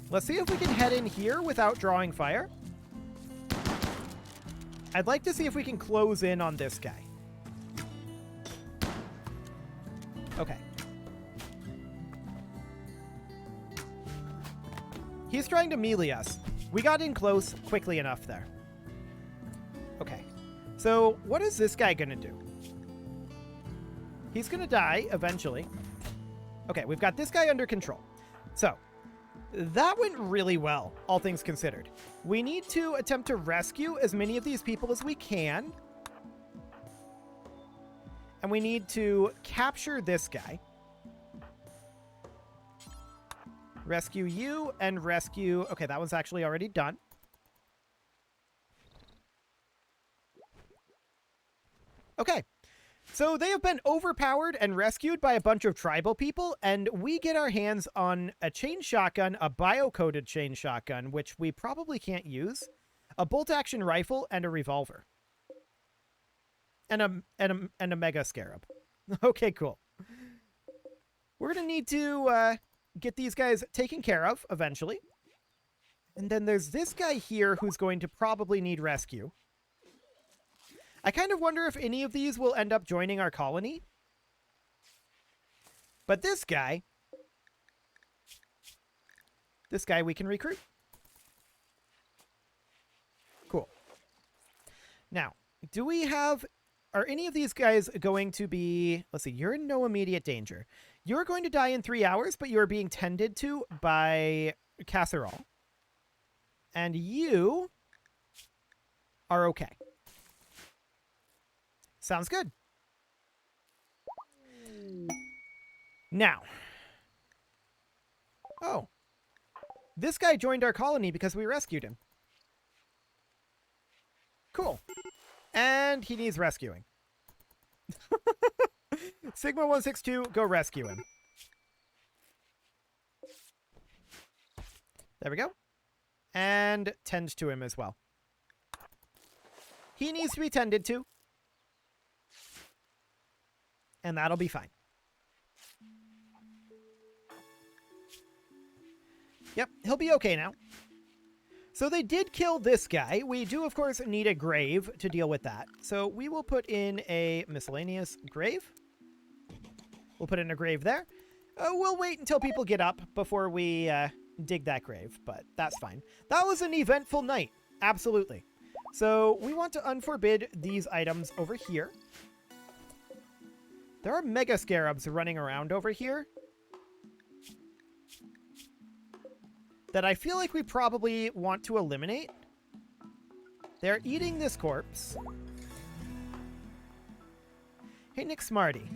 Let's see if we can head in here without drawing fire. I'd like to see if we can close in on this guy. Okay. He's trying to melee us. We got in close quickly enough there. Okay. So what is this guy gonna do? He's gonna die eventually. Okay, we've got this guy under control. So that went really well, all things considered. We need to attempt to rescue as many of these people as we can. And we need to capture this guy. Rescue you and rescue... Okay, that one's actually already done. Okay. So they have been overpowered and rescued by a bunch of tribal people, and we get our hands on a chain shotgun, a bio-coded chain shotgun, which we probably can't use, a bolt-action rifle, and a revolver. And a mega scarab. Okay, cool. We're going to need to get these guys taken care of eventually. And then there's this guy here who's going to probably need rescue. I kind of wonder if any of these will end up joining our colony. But this guy we can recruit. Cool. Now, do we have... Are any of these guys going to be... Let's see, you're in no immediate danger. You're going to die in 3 hours, but you're being tended to by Casserole. And you are okay. Sounds good. Now. Oh. This guy joined our colony because we rescued him. Cool. And he needs rescuing. Sigma 162, go rescue him. There we go. And tend to him as well. He needs to be tended to. And that'll be fine. Yep, he'll be okay now. So they did kill this guy. We do, of course, need a grave to deal with that. So we will put in a miscellaneous grave. We'll put in a grave there. We'll wait until people get up before we dig that grave, but that's fine. That was an eventful night. Absolutely. So we want to unforbid these items over here. There are mega scarabs running around over here. that I feel like we probably want to eliminate. They're eating this corpse. Hey, Nick Smarty.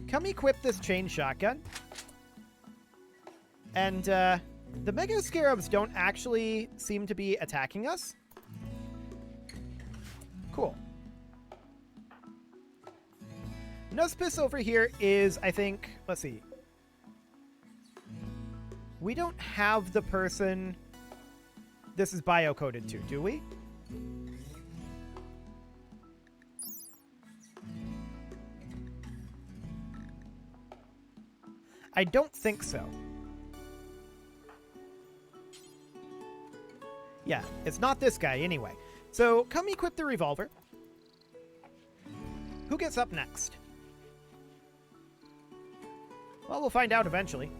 Come equip this chain shotgun. And the Mega Scarabs don't actually seem to be attacking us. Cool. Nuspis over here is, I think, let's see. We don't have the person this is bio-coded to, do we? I don't think so. Yeah, it's not this guy anyway. So come equip the revolver. Who gets up next? Well, we'll find out eventually.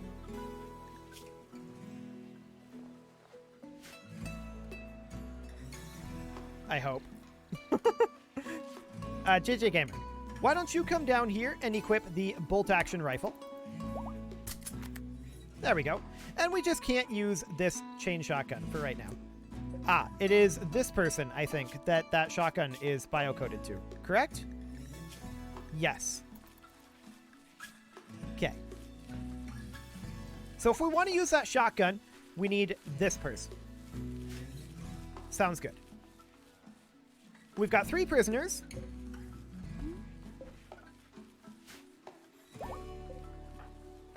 I hope. JJ Gamer, why don't you come down here and equip the bolt-action rifle? There we go. And we just can't use this chain shotgun for right now. Ah, it is this person, I think, that shotgun is bio-coded to. Correct? Yes. Okay. So if we want to use that shotgun, we need this person. Sounds good. We've got 3 prisoners.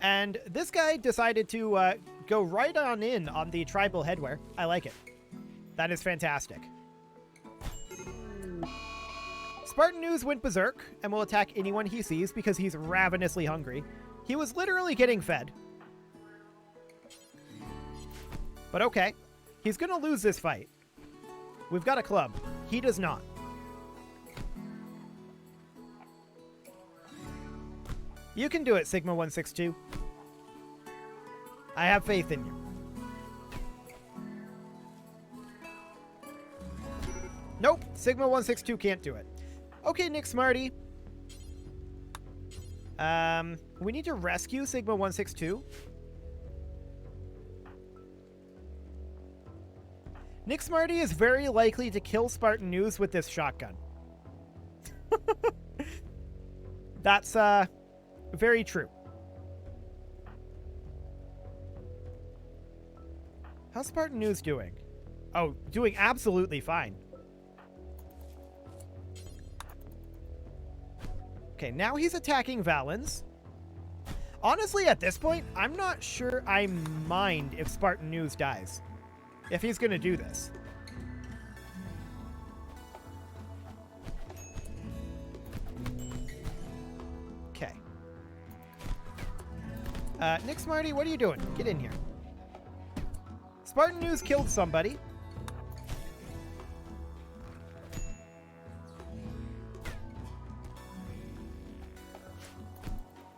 And this guy decided to go right on in on the tribal headwear. I like it. That is fantastic. Spartan News went berserk and will attack anyone he sees because he's ravenously hungry. He was literally getting fed. But okay. He's going to lose this fight. We've got a club. He does not. You can do it, Sigma 162. I have faith in you. Nope, Sigma 162 can't do it. Okay, Nick Smarty. We need to rescue Sigma 162. Nick Smarty is very likely to kill Spartan News with this shotgun. That's, very true. How's Spartan News doing? Oh, doing absolutely fine. Okay, now he's attacking Valens. Honestly, at this point, I'm not sure I mind if Spartan News dies. If he's going to do this. Okay. Nick Smarty, what are you doing? Get in here. Spartan News killed somebody.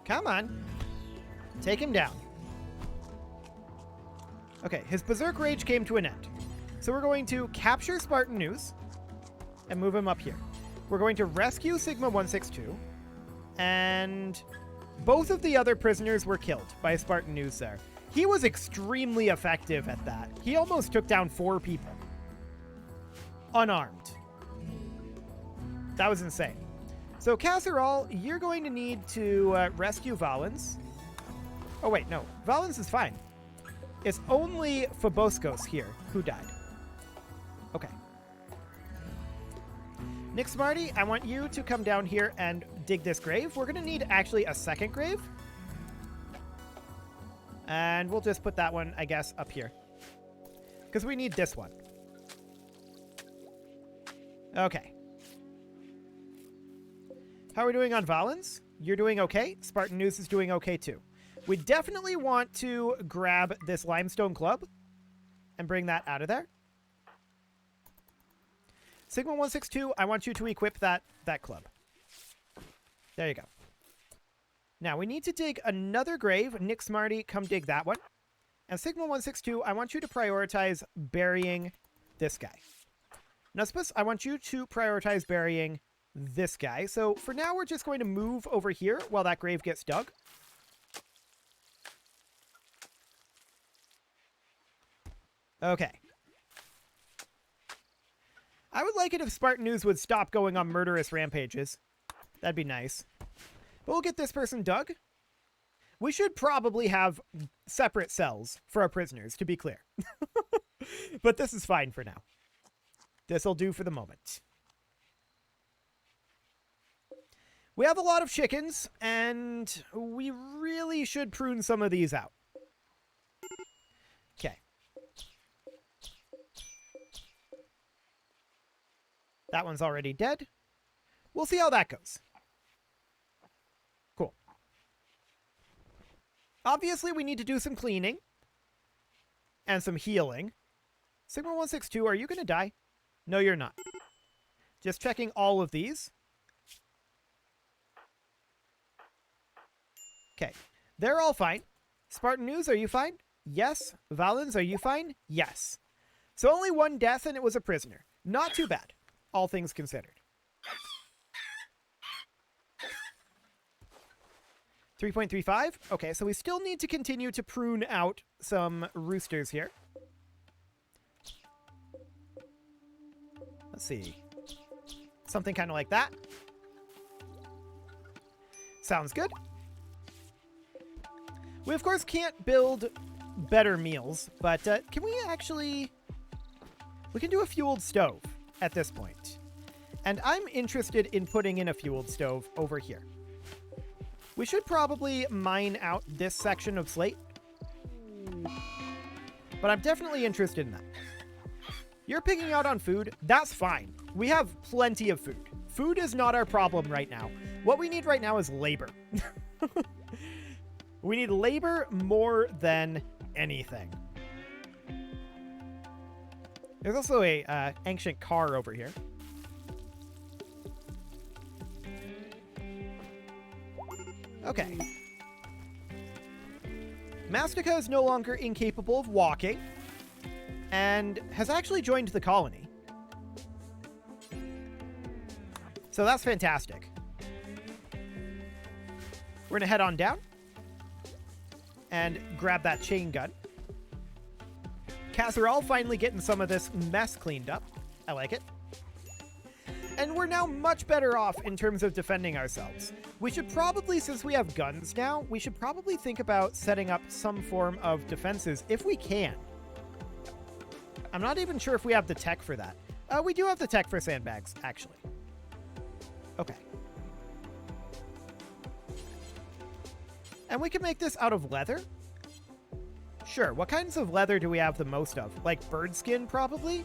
Come on. Take him down. Okay, his Berserk Rage came to an end. So we're going to capture Spartan News and move him up here. We're going to rescue Sigma 162. And both of the other prisoners were killed by Spartan News there. He was extremely effective at that. He almost took down 4 people. Unarmed. That was insane. So, Casserole, you're going to need to rescue Valens. Oh, wait, no. Valens is fine. It's only Phoboscos here who died. Okay. Nick Smarty, I want you to come down here and dig this grave. We're going to need actually a second grave. And we'll just put that one, I guess, up here. Because we need this one. Okay. How are we doing on Valens? You're doing okay. Spartan News is doing okay too. We definitely want to grab this limestone club and bring that out of there. Sigma 162, I want you to equip that club. There you go. Now, we need to dig another grave. Nick Smarty, come dig that one. And Sigma 162, I want you to prioritize burying this guy. Nuspis, I want you to prioritize burying this guy. So for now, we're just going to move over here while that grave gets dug. Okay. I would like it if Spartan News would stop going on murderous rampages. That'd be nice. But we'll get this person dug. We should probably have separate cells for our prisoners, to be clear. But this is fine for now. This'll do for the moment. We have a lot of chickens, and we really should prune some of these out. Okay. That one's already dead. We'll see how that goes. Cool. Obviously, we need to do some cleaning and some healing. Sigma 162, are you going to die? No, you're not. Just checking all of these. Okay. They're all fine. Spartan News, are you fine? Yes. Valens, are you fine? Yes. So only one death, and it was a prisoner. Not too bad, all things considered. 3.35. Okay, so we still need to continue to prune out some roosters here. Let's see. Something kind of like that. Sounds good. We, of course, can't build better meals, but can we actually... We can do a fueled stove at this point. And I'm interested in putting in a fueled stove over here. We should probably mine out this section of slate. But I'm definitely interested in that. You're picking out on food. That's fine. We have plenty of food. Food is not our problem right now. What we need right now is labor. We need labor more than anything. There's also a ancient car over here. Okay. Mastica is no longer incapable of walking and has actually joined the colony. So that's fantastic. We're going to head on down and grab that chain gun. Casserole finally getting some of this mess cleaned up. I like it. And we're now much better off in terms of defending ourselves. We should probably, since we have guns now, we should probably think about setting up some form of defenses if we can. I'm not even sure if we have the tech for that. We do have the tech for sandbags, actually. Okay. And we can make this out of leather. Sure, what kinds of leather do we have the most of? Like bird skin, probably?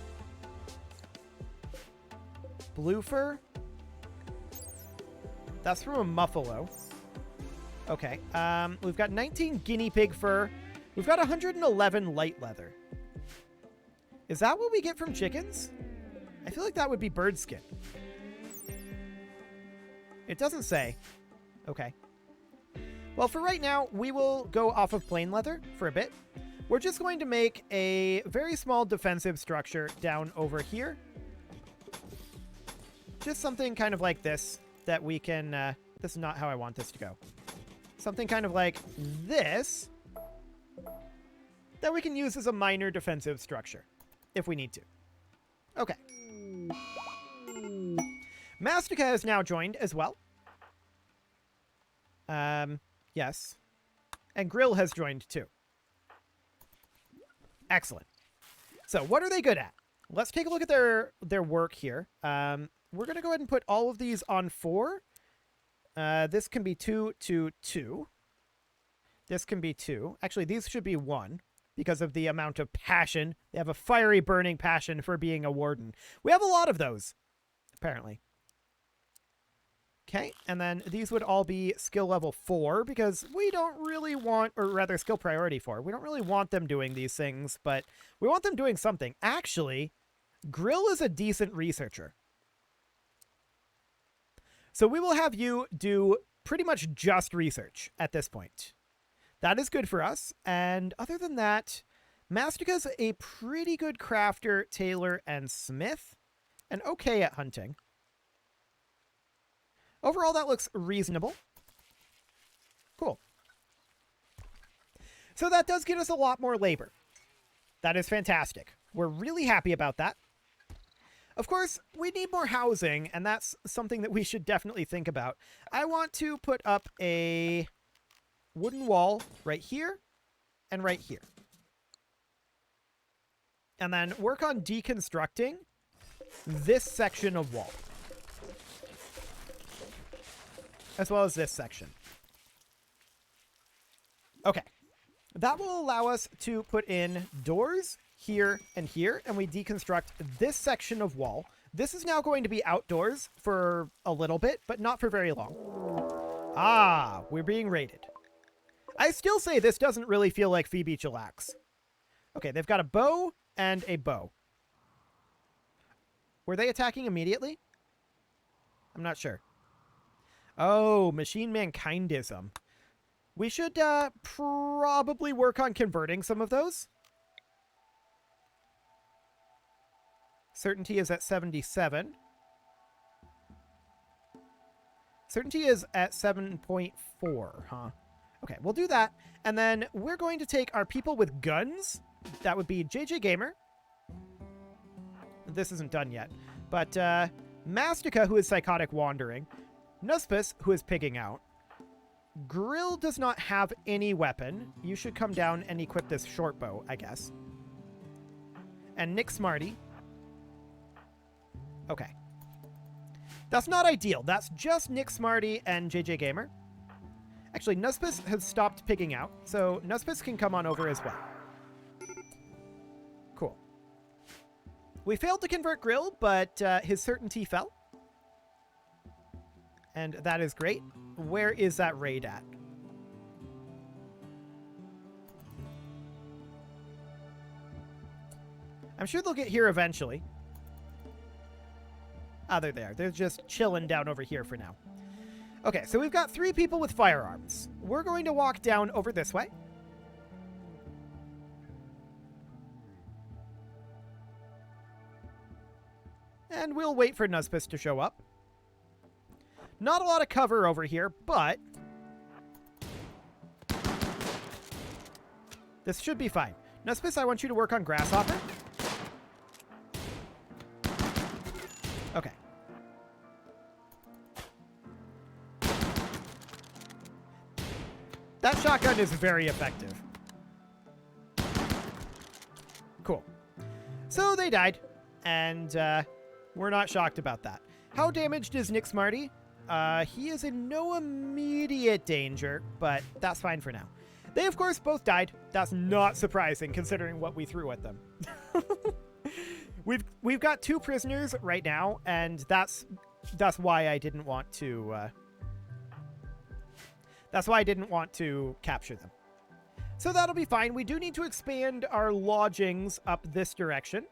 Blue fur? That's from a muffalo. Okay, we've got 19 guinea pig fur. We've got 111 light leather. Is that what we get from chickens? I feel like that would be bird skin. It doesn't say. Okay. Well, for right now, we will go off of plain leather for a bit. We're just going to make a very small defensive structure down over here. Just something kind of like this that we can... this is not how I want this to go. Something kind of like this that we can use as a minor defensive structure if we need to. Okay. Mastica has now joined as well. Yes. And Grill has joined too. Excellent. So what are they good at? Let's take a look at their work here. We're going to go ahead and put all of these on 4. This can be 2, 2, 2. This can be 2. Actually, these should be 1 because of the amount of passion. They have a fiery, burning passion for being a warden. We have a lot of those, apparently. Okay, and then these would all be skill level 4 because we don't really want, or rather skill priority 4. We don't really want them doing these things, but we want them doing something. Actually, Grill is a decent researcher. So we will have you do pretty much just research at this point. That is good for us. And other than that, Mastica's a pretty good crafter, tailor, and smith, and okay at hunting. Overall, that looks reasonable. Cool. So that does get us a lot more labor. That is fantastic. We're really happy about that. Of course, we need more housing, and that's something that we should definitely think about. I want to put up a wooden wall right here and right here. And then work on deconstructing this section of wall. As well as this section. Okay. That will allow us to put in doors here and here, and we deconstruct this section of wall. This is now going to be outdoors for a little bit, but not for very long. Ah, we're being raided. I still say this doesn't really feel like Phoebe Chillax. Okay, they've got a bow and a bow. Were they attacking immediately? I'm not sure. Oh, machine mankindism. We should probably work on converting some of those. Certainty is at 77. Certainty is at 7.4, huh? Okay, we'll do that. And then we're going to take our people with guns. That would be JJ Gamer. This isn't done yet. But Mastica, who is Psychotic Wandering. Nuspus, who is Pigging Out. Grill does not have any weapon. You should come down and equip this short bow, I guess. And Nick Smarty. Okay. That's not ideal. That's just Nick Smarty and JJ Gamer. Actually, Nuspus has stopped Pigging Out, so Nuspus can come on over as well. Cool. We failed to convert Grill, but his certainty fell. And that is great. Where is that raid at? I'm sure they'll get here eventually. Ah, they're there. They're just chilling down over here for now. Okay, so we've got 3 people with firearms. We're going to walk down over this way. And we'll wait for Nuspus to show up. Not a lot of cover over here, but this should be fine. Nuspus, I want you to work on Grasshopper. Okay. That shotgun is very effective. Cool. So they died, and we're not shocked about that. How damaged is Nick Smarty? He is in no immediate danger, but that's fine for now. They, of course, both died. That's not surprising, considering what we threw at them. We've got 2 prisoners right now, and that's why I didn't want to. That's why I didn't want to capture them. So that'll be fine. We do need to expand our lodgings up this direction.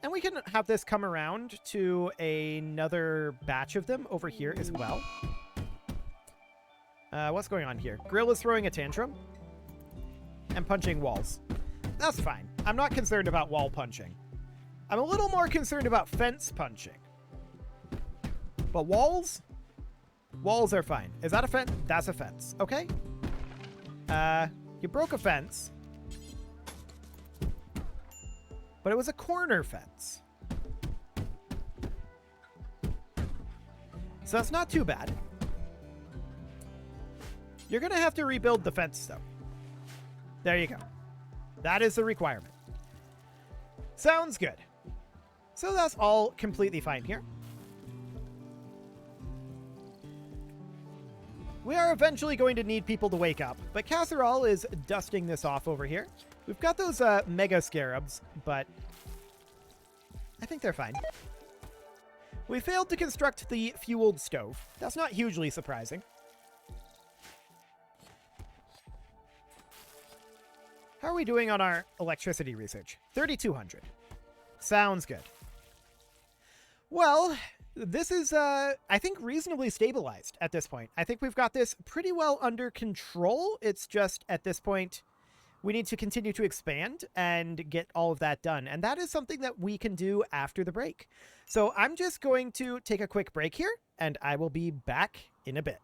And we can have this come around to another batch of them over here as well. What's going on here? Grill is throwing a tantrum. And punching walls. That's fine. I'm not concerned about wall punching. I'm a little more concerned about fence punching. But walls? Walls are fine. Is that a fence? That's a fence. Okay. You broke a fence. But it was a corner fence. So that's not too bad. You're going to have to rebuild the fence, though. There you go. That is the requirement. Sounds good. So that's all completely fine here. We are eventually going to need people to wake up, but Casserole is dusting this off over here. We've got those mega scarabs, but I think they're fine. We failed to construct the fueled stove. That's not hugely surprising. How are we doing on our electricity research? 3,200. Sounds good. Well, this is, I think, reasonably stabilized at this point. I think we've got this pretty well under control. It's just, at this point, we need to continue to expand and get all of that done. And that is something that we can do after the break. So I'm just going to take a quick break here, and I will be back in a bit.